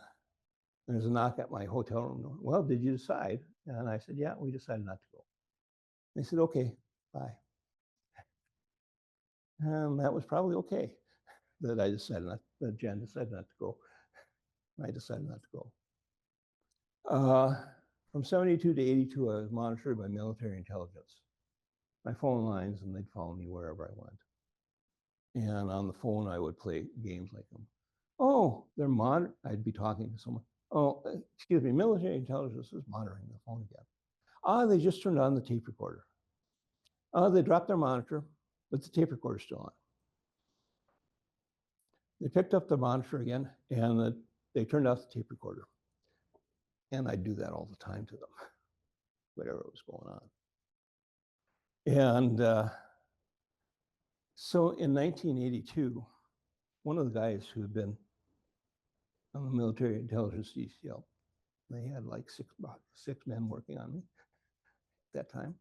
There's a knock at my hotel room door. Well, did you decide? And I said, yeah, we decided not to go. They said, okay, bye. And that was probably okay that I decided not, that Jen decided not to go. I decided not to go. From 72 to 82, I was monitored by military intelligence. My phone lines, and they'd follow me wherever I went. And on the phone, I would play games like them. Oh, I'd be talking to someone. Oh, excuse me, military intelligence is monitoring the phone again. They just turned on the tape recorder. They dropped their monitor, but the tape recorder's still on. They picked up the monitor again, and they turned off the tape recorder. And I'd do that all the time to them, whatever was going on. And so in 1982, one of the guys who had been on the military intelligence DCL, they had like six men working on me at that time,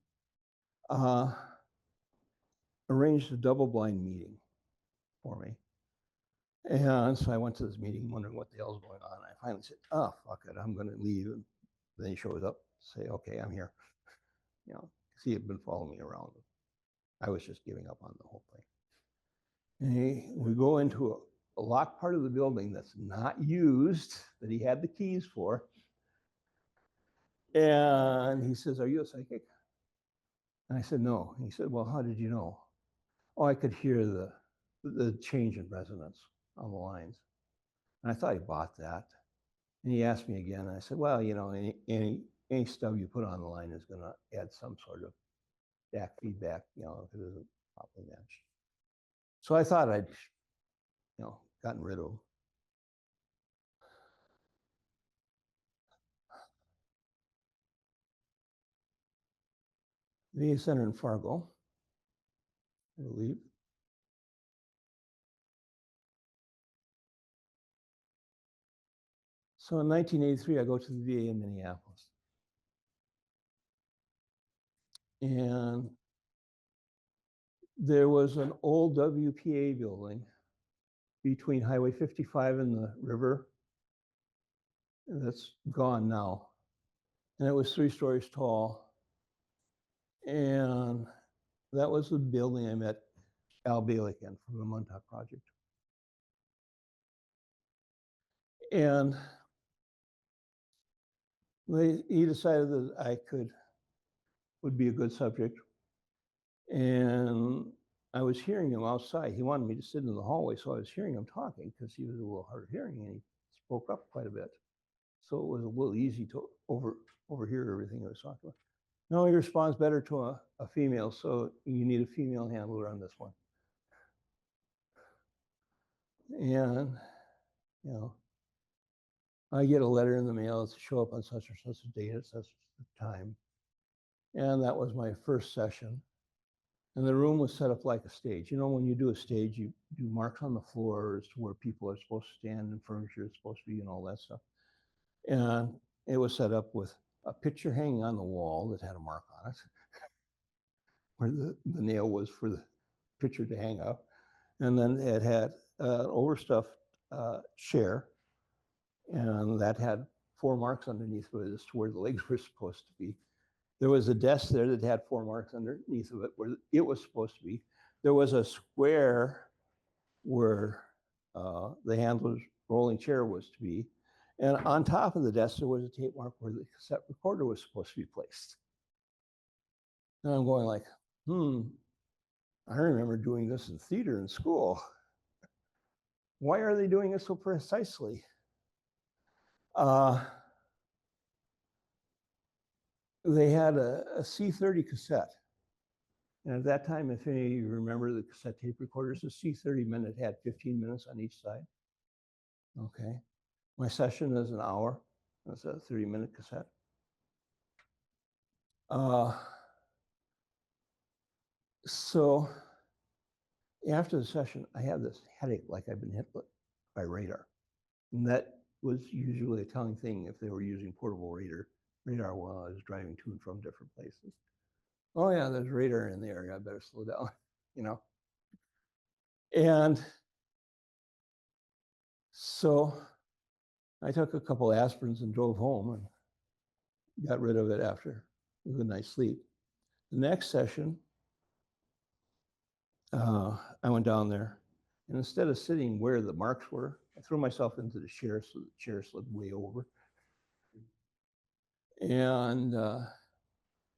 arranged a double-blind meeting for me. And so I went to this meeting wondering what the hell's going on. I finally said, oh, fuck it, I'm going to leave. And then he shows up, say, okay, I'm here. You know, because he had been following me around. I was just giving up on the whole thing. And we go into a locked part of the building that's not used, that he had the keys for. And he says, are you a psychic? And I said, no. And he said, well, how did you know? Oh, I could hear the change in resonance on the lines. And I thought he bought that. And he asked me again. And I said, well, you know, any stub you put on the line is going to add some sort of back feedback, you know, if it isn't properly matched. So I thought I'd, you know, gotten rid of him. VA Center in Fargo, I believe. So in 1983, I go to the VA in Minneapolis. And there was an old WPA building between Highway 55 and the river. That's gone now. And it was 3 stories tall. And that was the building I met Al Balick in from the Montauk Project. And he decided that I would be a good subject. And I was hearing him outside. He wanted me to sit in the hallway, so I was hearing him talking because he was a little hard of hearing and he spoke up quite a bit. So it was a little easy to overhear everything he was talking about. No, he responds better to a female, so you need a female handler on this one. And, you know, I get a letter in the mail to show up on such and such a date at such a time. And that was my first session. And the room was set up like a stage. You know, when you do a stage, you do marks on the floor as to where people are supposed to stand and furniture is supposed to be and all that stuff. And it was set up with a picture hanging on the wall that had a mark on it, where the nail was for the picture to hang up. And then it had an overstuffed chair, and that had 4 marks underneath of it as to where the legs were supposed to be. There was a desk there that had 4 marks underneath of it where it was supposed to be. There was a square where the handler's rolling chair was to be. And on top of the desk, there was a tape mark where the cassette recorder was supposed to be placed. And I'm going like, I remember doing this in theater in school. Why are they doing it so precisely? They had a C30 cassette. And at that time, if any of you remember the cassette tape recorders, the C30 minute had 15 minutes on each side. Okay. My session is an hour. That's a 30-minute cassette. So after the session, I had this headache like I'd been hit by radar. And that was usually a telling thing if they were using portable radar while I was driving to and from different places. Oh yeah, there's radar in the area, I better slow down, you know. And so I took a couple aspirins and drove home and got rid of it after a good night's sleep. The next session, I went down there, and instead of sitting where the marks were, I threw myself into the chair so the chair slid way over. And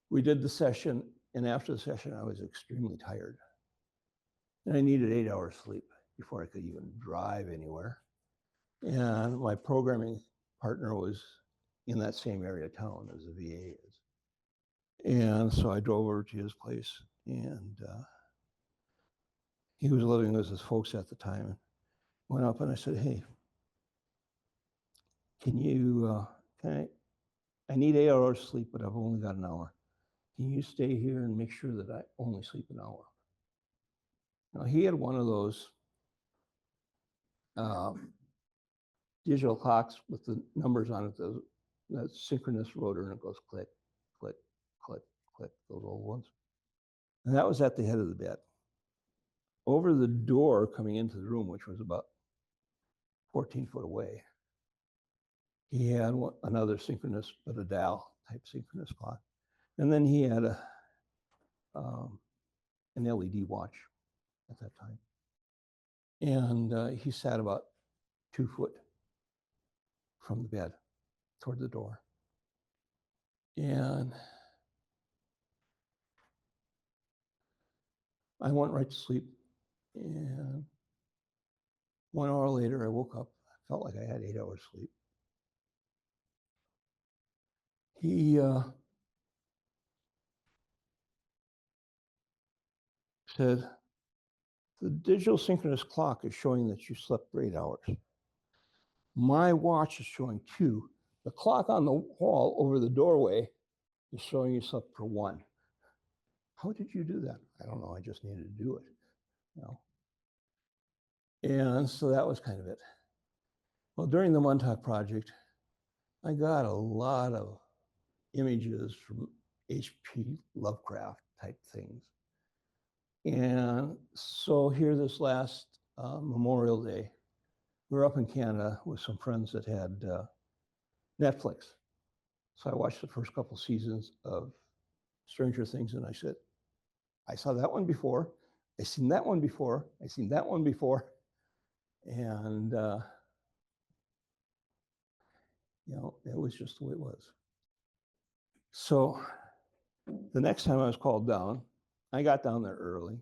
we did the session, and after the session, I was extremely tired. And I needed 8 hours sleep before I could even drive anywhere. And my programming partner was in that same area of town as the VA is. And so I drove over to his place, and he was living with his folks at the time. And went up and I said, hey, I need 8 hours sleep, but I've only got an hour. Can you stay here and make sure that I only sleep an hour? Now, he had one of those digital clocks with the numbers on it, that synchronous rotor, and it goes click, click, click, click, those old ones. And that was at the head of the bed. Over the door coming into the room, which was about 14 foot away, he had another synchronous, but a dial type synchronous clock. And then he had an LED watch at that time. And he sat about 2 foot from the bed toward the door. And I went right to sleep. And 1 hour later, I woke up. I felt like I had 8 hours sleep. He said, the digital synchronous clock is showing that you slept for 8 hours. My watch is showing 2. The clock on the wall over the doorway is showing you slept for 1. How did you do that? I don't know. I just needed to do it. You know? And so that was kind of it. Well, during the Montauk project, I got a lot of images from H.P. Lovecraft type things. And so here this last Memorial Day, we were up in Canada with some friends that had Netflix. So I watched the first couple seasons of Stranger Things, and I said, I saw that one before. I seen that one before. I seen that one before. And, you know, it was just the way it was. So the next time I was called down, I got down there early.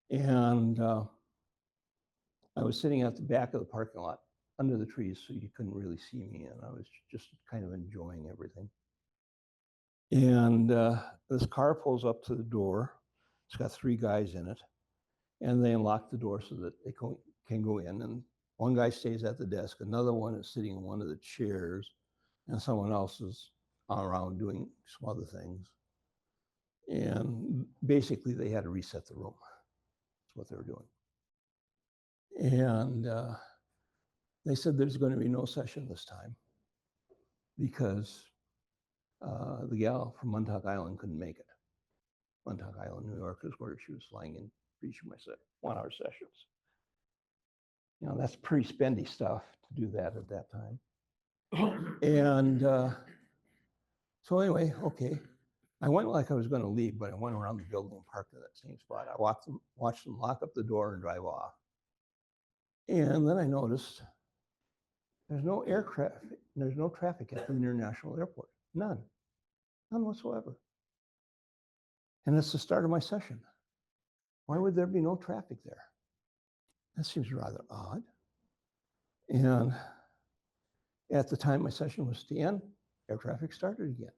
And I was sitting at the back of the parking lot under the trees, so you couldn't really see me. And I was just kind of enjoying everything. And this car pulls up to the door. It's got 3 guys in it. And they unlock the door so that they can go in. And one guy stays at the desk. Another one is sitting in one of the chairs. And someone else is around doing some other things. And basically, they had to reset the room. That's what they were doing. And they said there's going to be no session this time because the gal from Montauk Island couldn't make it. Montauk Island, New York is where she was flying in for each of my 1 hour sessions. You know, that's pretty spendy stuff to do that at that time. And so anyway, okay. I went like I was going to leave, but I went around the building and parked in that same spot. I watched them lock up the door and drive off. And then I noticed there's no aircraft, there's no traffic at the international airport. None whatsoever. And it's the start of my session. Why would there be no traffic there? That seems rather odd. And at the time my session was to end, air traffic started again.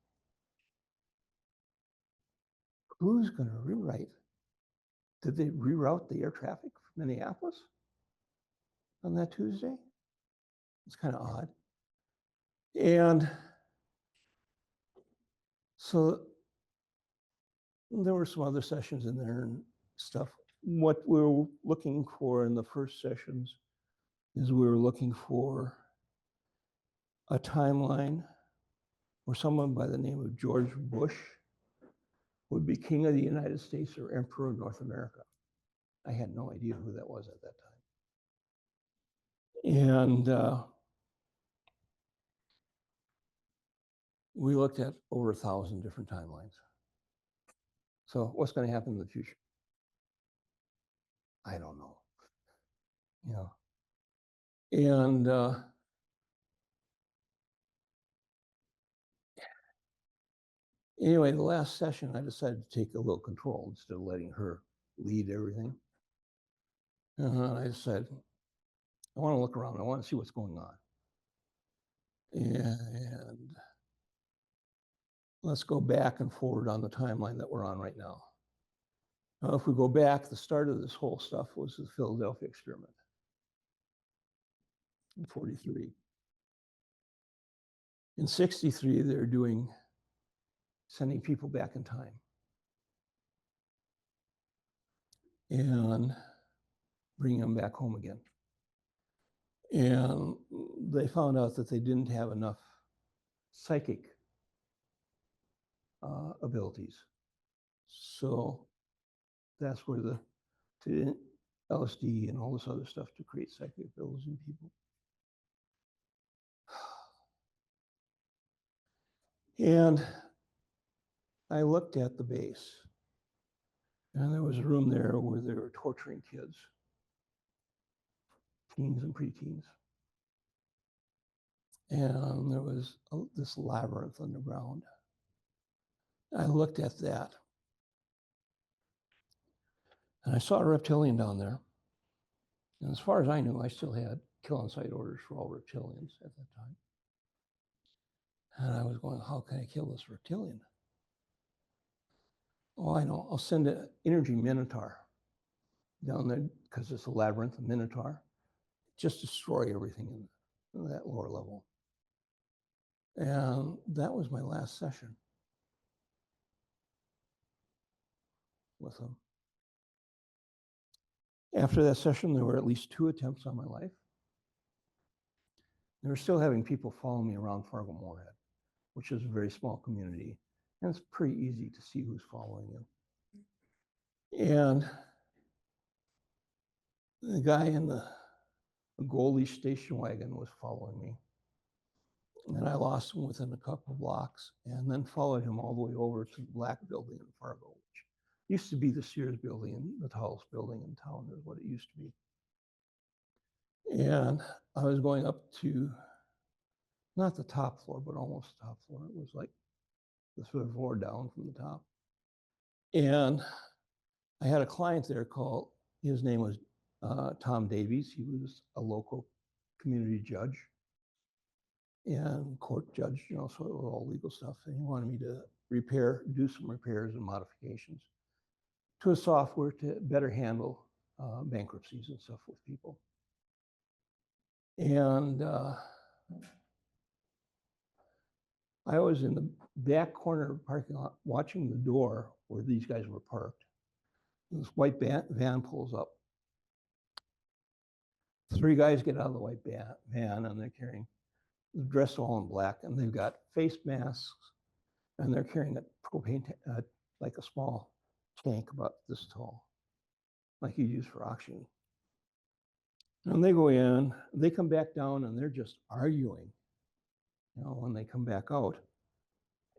Who's going to rewrite? Did they reroute the air traffic from Minneapolis on that Tuesday? It's kind of odd. And so there were some other sessions in there and stuff. What we were looking for in the first sessions is we were looking for a timeline where someone by the name of George Bush would be king of the United States or emperor of North America. I had no idea who that was at that time. And we looked at over 1,000 different timelines. So what's going to happen in the future? I don't know. You know, and anyway, the last session, I decided to take a little control instead of letting her lead everything. I said, I want to look around. I want to see what's going on. And let's go back and forward on the timeline that we're on right now. Now, if we go back, the start of this whole stuff was the Philadelphia experiment in 43. In 63, they're sending people back in time and bringing them back home again. And they found out that they didn't have enough psychic abilities. So that's where the LSD and all this other stuff to create psychic abilities in people. And I looked at the base, and there was a room there where they were torturing kids, teens and preteens. And there was this labyrinth underground. I looked at that, and I saw a reptilian down there. And as far as I knew, I still had kill on sight orders for all reptilians at that time. And I was going, how can I kill this reptilian? Oh, I know, I'll send an energy minotaur down there, because it's a labyrinth, a minotaur. Just destroy everything in that lower level. And that was my last session with them. After that session, there were at least 2 attempts on my life. They were still having people follow me around Fargo-Moorhead, which is a very small community. And it's pretty easy to see who's following you. And the guy in the Goldie station wagon was following me. And I lost him within a couple of blocks, and then followed him all the way over to the Black Building in Fargo, which used to be the Sears building, the tallest building in town is what it used to be. And I was going up to, not the top floor, but almost the top floor. It was like the 3rd floor down from the top. And I had a client there called, his name was Tom Davies. He was a local community judge and court judge, you know, so it was all legal stuff. And he wanted me to do some repairs and modifications to a software to better handle bankruptcies and stuff with people. And I was in the back corner of the parking lot watching the door where these guys were parked. This white van pulls up. 3 guys get out of the white van, and they're dressed all in black, and they've got face masks, and they're carrying a propane, like a small tank about this tall, like you use for oxygen. And they go in, they come back down, and they're just arguing, you know, when they come back out.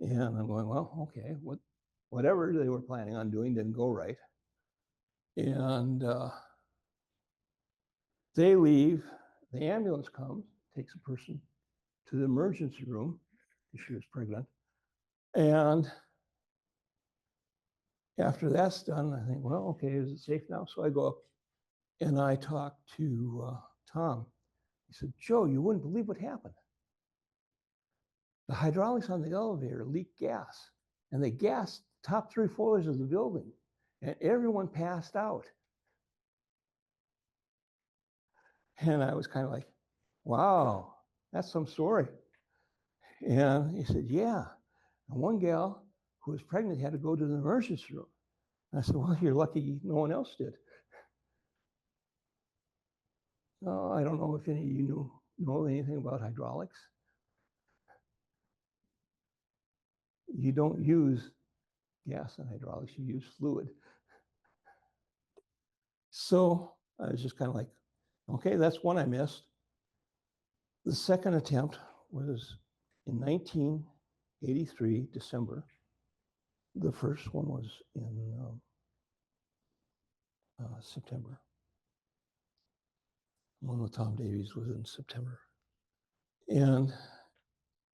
And I'm going, well, okay, whatever they were planning on doing didn't go right. And they leave, the ambulance comes, takes a person to the emergency room, because she was pregnant. And after that's done, I think, well, okay, is it safe now? So I go up and I talk to Tom. He said, Joe, you wouldn't believe what happened. The hydraulics on the elevator leaked gas, and they gassed the top 3 floors of the building, and everyone passed out. And I was kind of like, wow, that's some story. And he said, yeah. And one gal who was pregnant had to go to the emergency room. And I said, well, you're lucky no one else did. I don't know if any of you know anything about hydraulics. You don't use gas in hydraulics, you use fluid. So I was just kind of like, okay, that's one I missed. The second attempt was in 19 '83, December. The first one was in September. One with Tom Davies was in September. And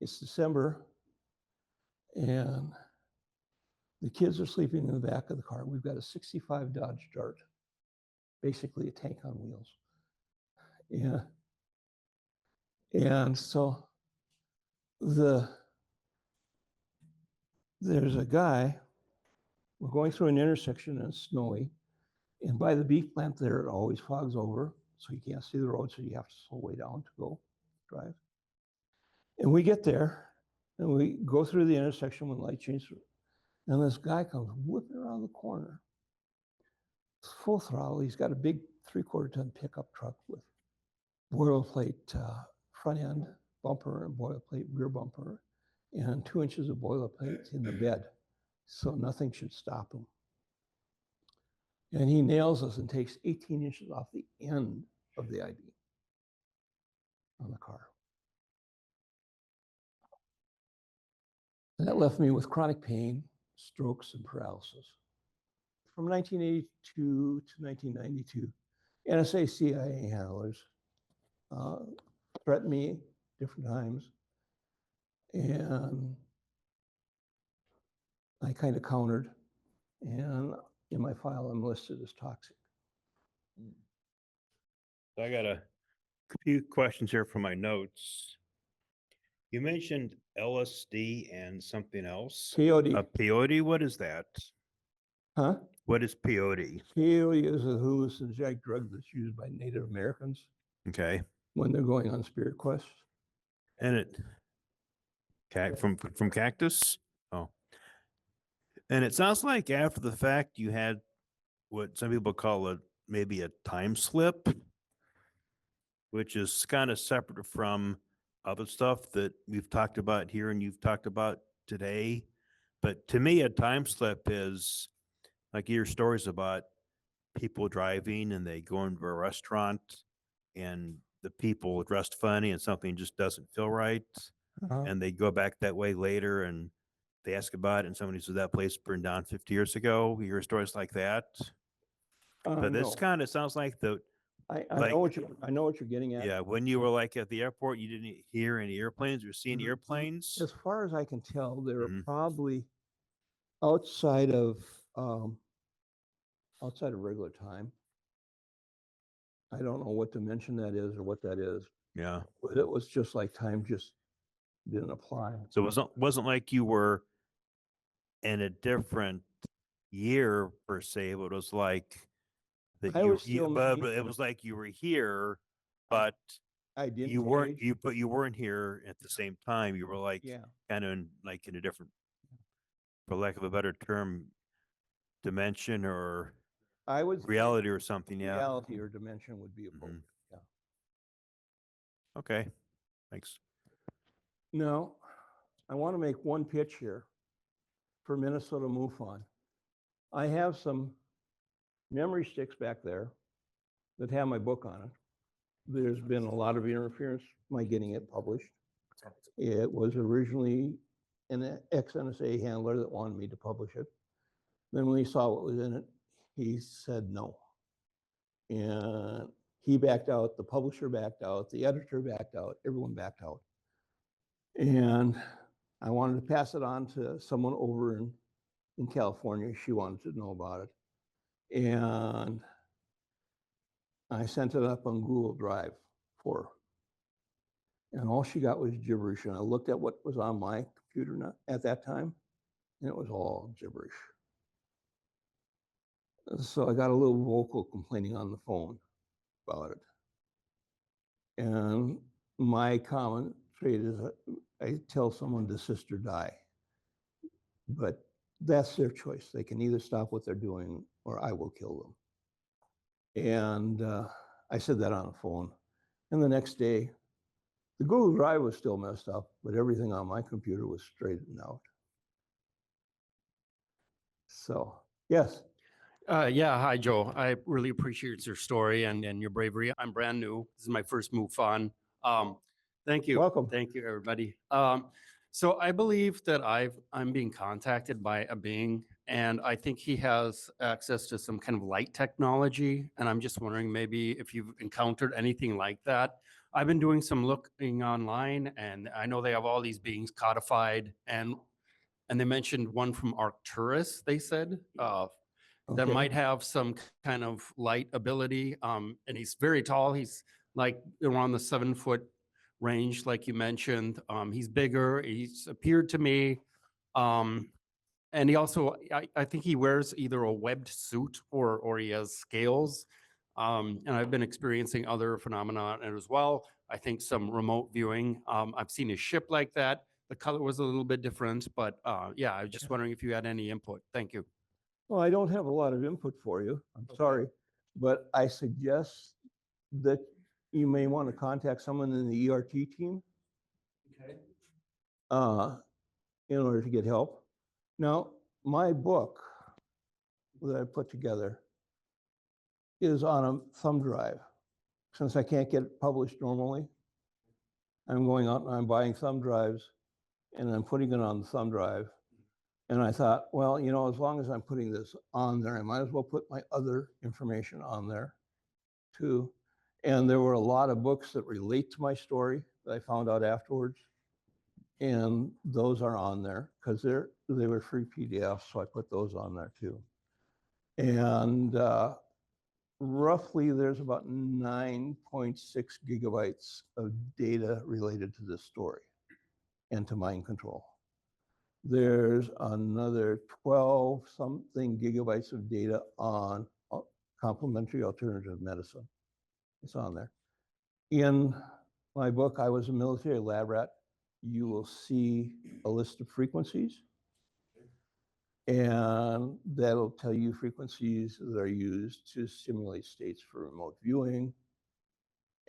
it's December, and the kids are sleeping in the back of the car. We've got a '65 Dodge Dart, basically a tank on wheels. Yeah. And so there's a guy, we're going through an intersection and it's snowy. And by the beef plant there, it always fogs over. So you can't see the road. So you have to slow way down to go drive. And we get there and we go through the intersection when light changes. And this guy comes whipping around the corner. It's full throttle. He's got a big 3/4 ton pickup truck with boilerplate front end bumper and boilerplate rear bumper and 2 inches of boilerplate in the bed. So nothing should stop him. And he nails us and takes 18 inches off the end of the ID on the car. And that left me with chronic pain, strokes, and paralysis. From 1982 to 1992, NSA CIA handlers threatened me different times. And I kind of countered. And in my file, I'm listed as toxic. So I got a few questions here from my notes. You mentioned LSD and something else. Peyote. Peyote, what is that? Huh? What is peyote? Peyote is a hallucinogenic drug that's used by Native Americans Okay. when they're going on spirit quests. And it from cactus? Oh. And it sounds like after the fact you had what some people call maybe a time slip, which is kind of separate from other stuff that we've talked about here and you've talked about today. But to me, a time slip is like your stories about people driving and they go into a restaurant and the people dressed funny and something just doesn't feel right. And they go back that way later and they ask about it and somebody says that place burned down 50 years ago. You hear stories like that. But this No. kind of sounds like I like- know what you're getting at. yeah, when you were like at the airport, you didn't hear any airplanes or see any Mhm. airplanes. As far as I can tell, they're Mhm. probably outside of regular time. I don't know what dimension that is or what that is, Yeah. but it was just like time just didn't apply. So it wasn't like you were in a different year per se, but it was like that I was still but making- it was like you were here, but I didn't. you weren't age. but you weren't here at the same time. You were like Yeah. kind of in a different, for lack of a better term, dimension or I would say reality or something. Yeah. reality or dimension would be appropriate. Mhm. Yeah. Okay. Thanks. Now, I want to make one pitch here for Minnesota MUFON. I have some memory sticks back there that have my book on it. There's been a lot of interference, my getting it published. It was originally an ex-NSA handler that wanted me to publish it. Then when he saw what was in it, he said no. And he backed out, the publisher backed out, the editor backed out, everyone backed out. And I wanted to pass it on to someone over in California. She wanted to know about it. And I sent it up on Google Drive for her. And all she got was gibberish. And I looked at what was on my computer at that time, and it was all gibberish. So I got a little vocal complaining on the phone about it. And my common trait is I tell someone to sister die. But that's their choice. They can either stop what they're doing or I will kill them. And I said that on the phone. And the next day, the Google Drive was still messed up, but everything on my computer was straightened out. So, yes. Yeah, hi, Joe. I really appreciate your story and your bravery. I'm brand new. This is my first MUFON. Thank you. Welcome. Thank you, everybody. So I believe that I'm being contacted by a being, and I think he has access to some kind of light technology. And I'm just wondering maybe if you've encountered anything like that. I've been doing some looking online, and I know they have all these beings codified, and they mentioned one from Arcturus, they said, that Okay. might have some kind of light ability. And he's very tall. He's like around the 7 foot range, like you mentioned. He's bigger. He's appeared to me. And he also, I think he wears either a webbed suit or he has scales. And I've been experiencing other phenomena as well. I think some remote viewing. I've seen a ship like that. The color was a little bit different, but yeah, I was just wondering if you had any input. Thank you. Well, I don't have a lot of input for you. I'm sorry, but I suggest that you may want to contact someone in the ERT team Okay. in order to get help. Now, my book that I put together is on a thumb drive. Since I can't get it published normally, I'm going out and I'm buying thumb drives and I'm putting it on the thumb drive. And I thought, well, you know, as long as I'm putting this on there, I might as well put my other information on there too. And there were a lot of books that relate to my story that I found out afterwards. And those are on there because they were free PDFs, so I put those on there too. And roughly there's about 9.6 gigabytes of data related to this story and to mind control. There's another 12 something gigabytes of data on complementary alternative medicine. It's on there. In my book, I Was a Military Lab Rat, you will see a list of frequencies, and that'll tell you frequencies that are used to stimulate states for remote viewing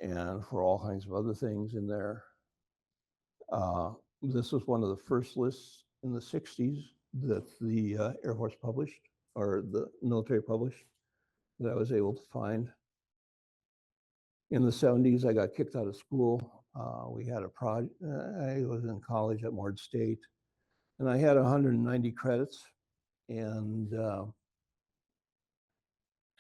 and for all kinds of other things in there. This was one of the first lists in the 60s that the Air Force published, or the military published, that I was able to find. In the 70s, I got kicked out of school. We had a project, I was in college at Moore State, and I had 190 credits. And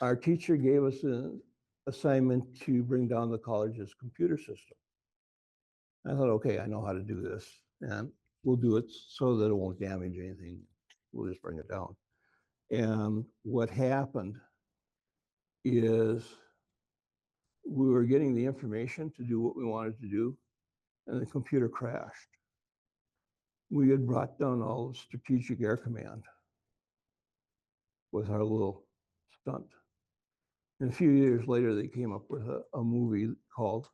our teacher gave us an assignment to bring down the college's computer system. I thought, okay, I know how to do this, and we'll do it so that it won't damage anything. We'll just bring it down. And what happened is we were getting the information to do what we wanted to do, and the computer crashed. We had brought down all of Strategic Air Command with our little stunt. And a few years later, they came up with a movie called,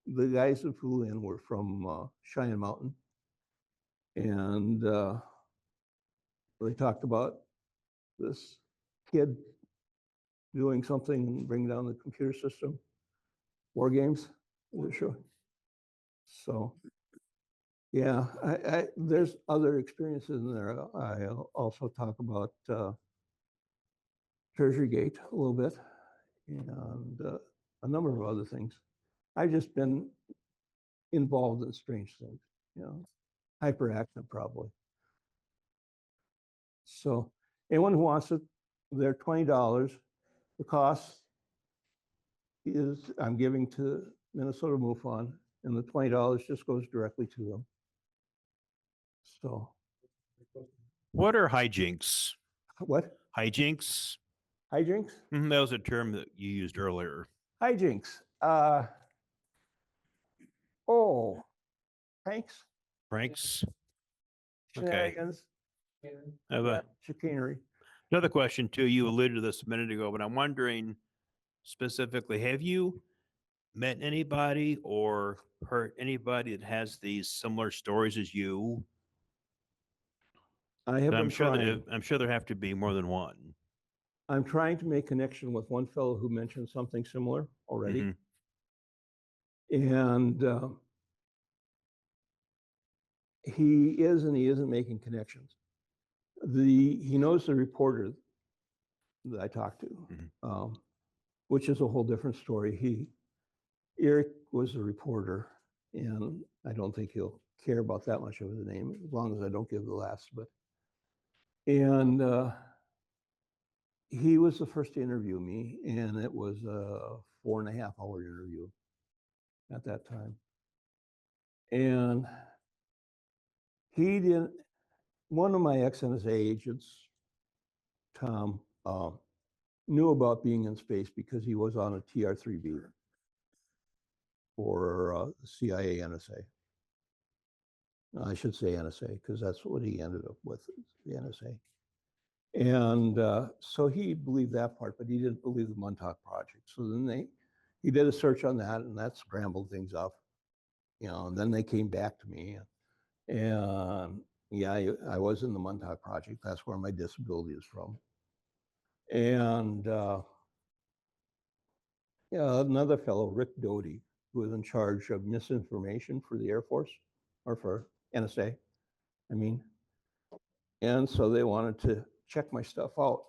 the guys that flew in were from Cheyenne Mountain. And they talked about this kid doing something and bring down the computer system. War games, sure. So, yeah, there's other experiences in there. I also talk about Treasury Gate a little bit and a number of other things. I've just been involved in strange things, you know, hyperactive probably. So anyone who wants it, they're $20. The cost is I'm giving to Minnesota MUFON, and the $20 just goes directly to them. So What are hijinks? what? Hijinks? Hijinks? That was a term that you used earlier. Hijinks. Pranks, Pranks? Okay. shenanigans, I have yeah, chicanery. another question too. You alluded to this a minute ago, but I'm wondering specifically, have you met anybody or heard anybody that has these similar stories as you? I have I'm been sure trying. I'm sure there have to be more than one. I'm trying to make connection with one fellow who mentioned something similar already. Mhm. And he is and he isn't making connections. He knows the reporter that I talked to, which is a whole different story. Eric was a reporter, and I don't think he'll care about that much of the name, as long as I don't give the last, but. And he was the first to interview me, and it was a 4.5-hour interview at that time. And he didn't, one of my ex-NSA agents, Tom, knew about being in space because he was on a TR-3B for CIA NSA. I should say NSA because that's what he ended up with, the NSA. And so he believed that part, but he didn't believe the Montauk project. So then he did a search on that, and that scrambled things up, and then they came back to me. And yeah, I was in the Montauk project. That's where my disability is from. And yeah, another fellow, Rick Doty, who was in charge of misinformation for the Air Force, or for NSA, I mean. And so they wanted to check my stuff out.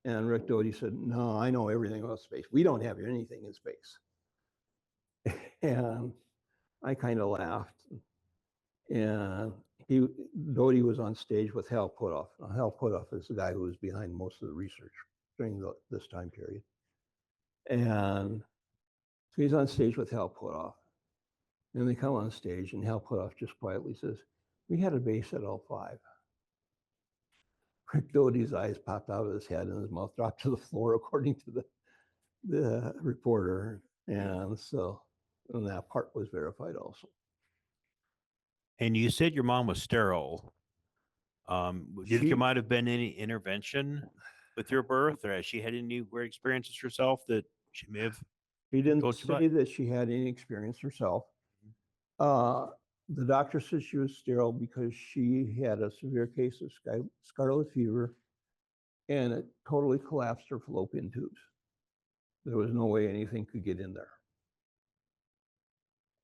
And Rick Doty said, no, I know everything about space. We don't have anything in space. And I kind of laughed. And Doty was on stage with Hal Puthoff. Now, Hal Puthoff is the guy who was behind most of the research during this time period. And so he's on stage with Hal Puthoff. And they come on stage, and Hal Puthoff just quietly says, we had a base at L5. Rick Doty's eyes popped out of his head and his mouth dropped to the floor, according to the reporter. And so and that part was verified also. And you said your mom was sterile. Did She- there might have been any intervention with your birth, or has she had any weird experiences herself that she may have? She didn't told you about? say that she had any experience herself. The doctor said she was sterile because she had a severe case of scarlet fever, and it totally collapsed her fallopian tubes. There was no way anything could get in there.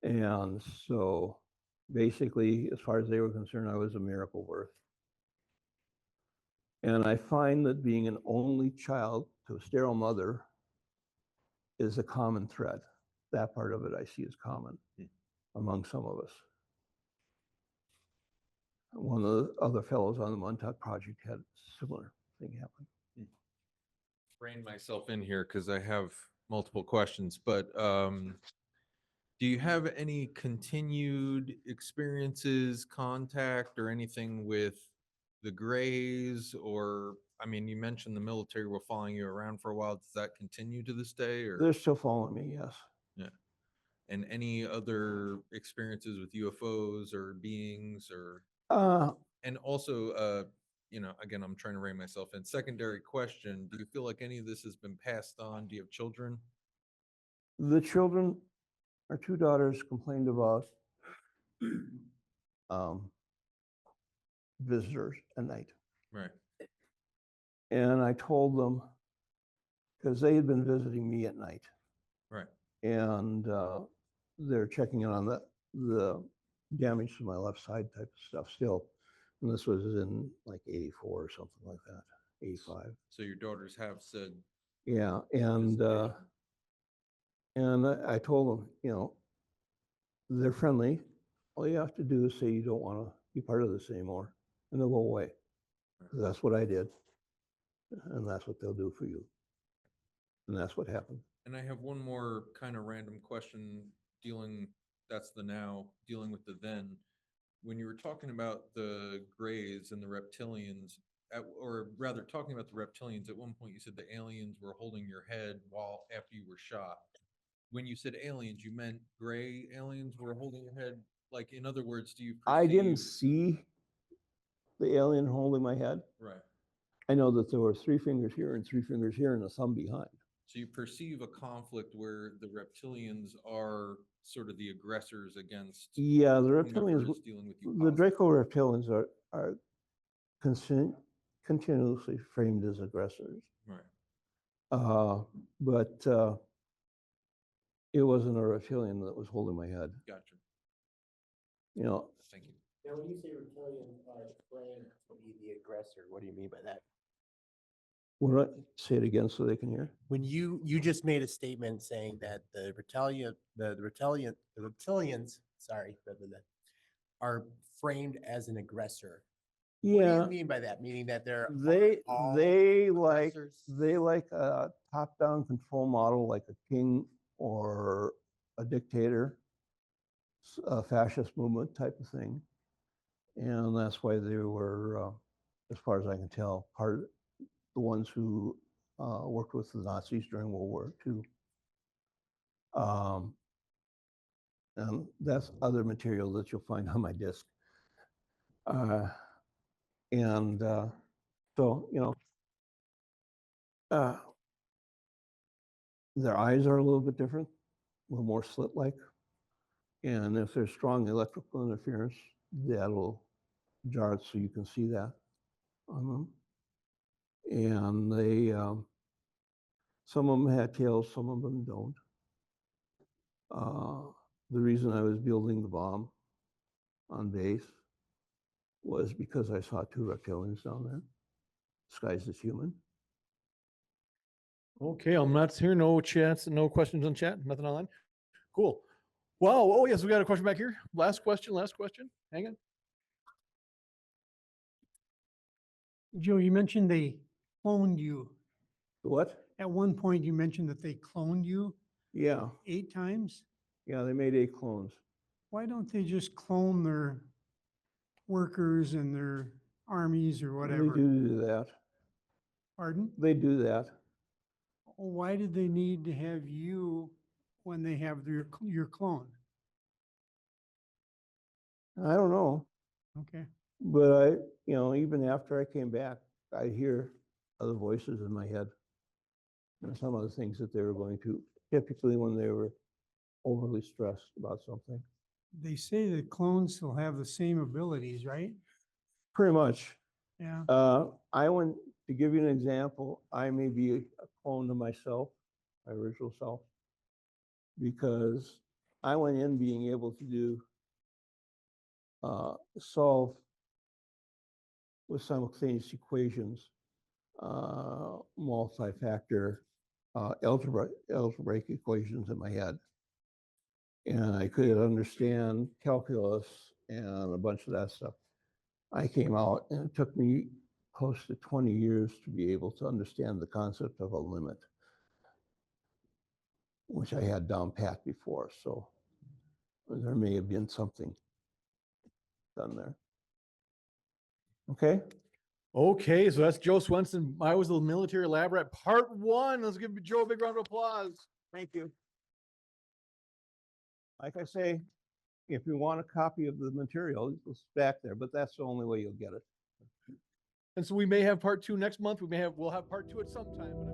And so basically, as far as they were concerned, I was a miracle birth. And I find that being an only child to a sterile mother is a common thread. That part of it I see as common among some of us. One of the other fellows on the Montauk project had a similar thing happen. Rein myself in here because I have multiple questions, but do you have any continued experiences, contact, or anything with the Greys? Or, I mean, you mentioned the military were following you around for a while. Does that continue to this day? Or They're still following me, yes. yeah, and any other experiences with UFOs or beings, or and also, again, I'm trying to rein myself in. Secondary question: do you feel like any of this has been passed on? Do you have children? The children, our two daughters, complained about visitors at night. Right. And I told them, because they had been visiting me at night, Right. and they're checking in on the damage to my left side type of stuff still. And this was in like 84 or something like that, 85. So your daughters have said, Yeah, and I told them, they're friendly. All you have to do is say you don't want to be part of this anymore, and they'll go away. That's what I did, and that's what they'll do for you. And that's what happened. and I have one more kind of random question that's the now, dealing with the then. When you were talking about the Greys and the reptilians, or rather talking about the reptilians, at one point you said the aliens were holding your head after you were shot. When you said aliens, you meant gray aliens were holding your head? Like, in other words, do you I didn't perceive- see the alien holding my head. Right. I know that there were 3 fingers here and 3 fingers here and a thumb behind. So you perceive a conflict where the reptilians are sort of the aggressors against Yeah, the whomever reptilians, is dealing with you. the positively. Draco reptilians are continuously framed as aggressors. Right. But it wasn't a reptilian that was holding my head. Gotcha. Thank you. Now, when you say reptilians are framed to be the aggressor, what do you mean by that? Will I say it again so they can hear? When you just made a statement saying that the reptilians, sorry, rather than are framed as an aggressor. What do Yeah, you mean by that? Meaning that they're they all like aggressors? a top-down control model, like a king or a dictator, a fascist movement type of thing, and that's why they were, as far as I can tell, the ones who worked with the Nazis during World War II. And that's other material that you'll find on my disc. And so, their eyes are a little bit different, a little more slit-like. And if there's strong electrical interference, that'll jar it so you can see that on them. And they, some of them had tails, some of them don't. The reason I was building the bomb on base was because I saw 2 reptilians down there, disguised as human. Okay, I'm not hearing no chats, no questions on chat, nothing online. Cool. Wow. Oh, yes, we got a question back here. Last question. Hang on. Joe, you mentioned they cloned you. What? At one point, you mentioned that they cloned you Yeah, 8 times. yeah, they made 8 clones. Why don't they just clone their workers and their armies or They whatever? do that. Pardon? They do that. Why did they need to have you when they have your clone? I don't know, Okay. but even after I came back, I hear other voices in my head. And some of the things that they were going to, typically when they were overly stressed about something. They say that clones still have the same abilities, right? Pretty much. Yeah. I went, to give you an example, I may be a clone to myself, my original self, because I went in being able to do, solve with simultaneous equations, multi-factor algebraic equations in my head. And I could understand calculus and a bunch of that stuff. I came out and it took me close to 20 years to be able to understand the concept of a limit, which I had down pat before. So there may have been something done there. Okay. Okay, so that's Joe Swenson. I was the military lab rat, part 1. Let's give Joe a big round of applause. Thank you. Like I say, if you want a copy of the material, it's back there, but that's the only way you'll get it. And so we may have part 2 next month. We'll have part 2 at some time. But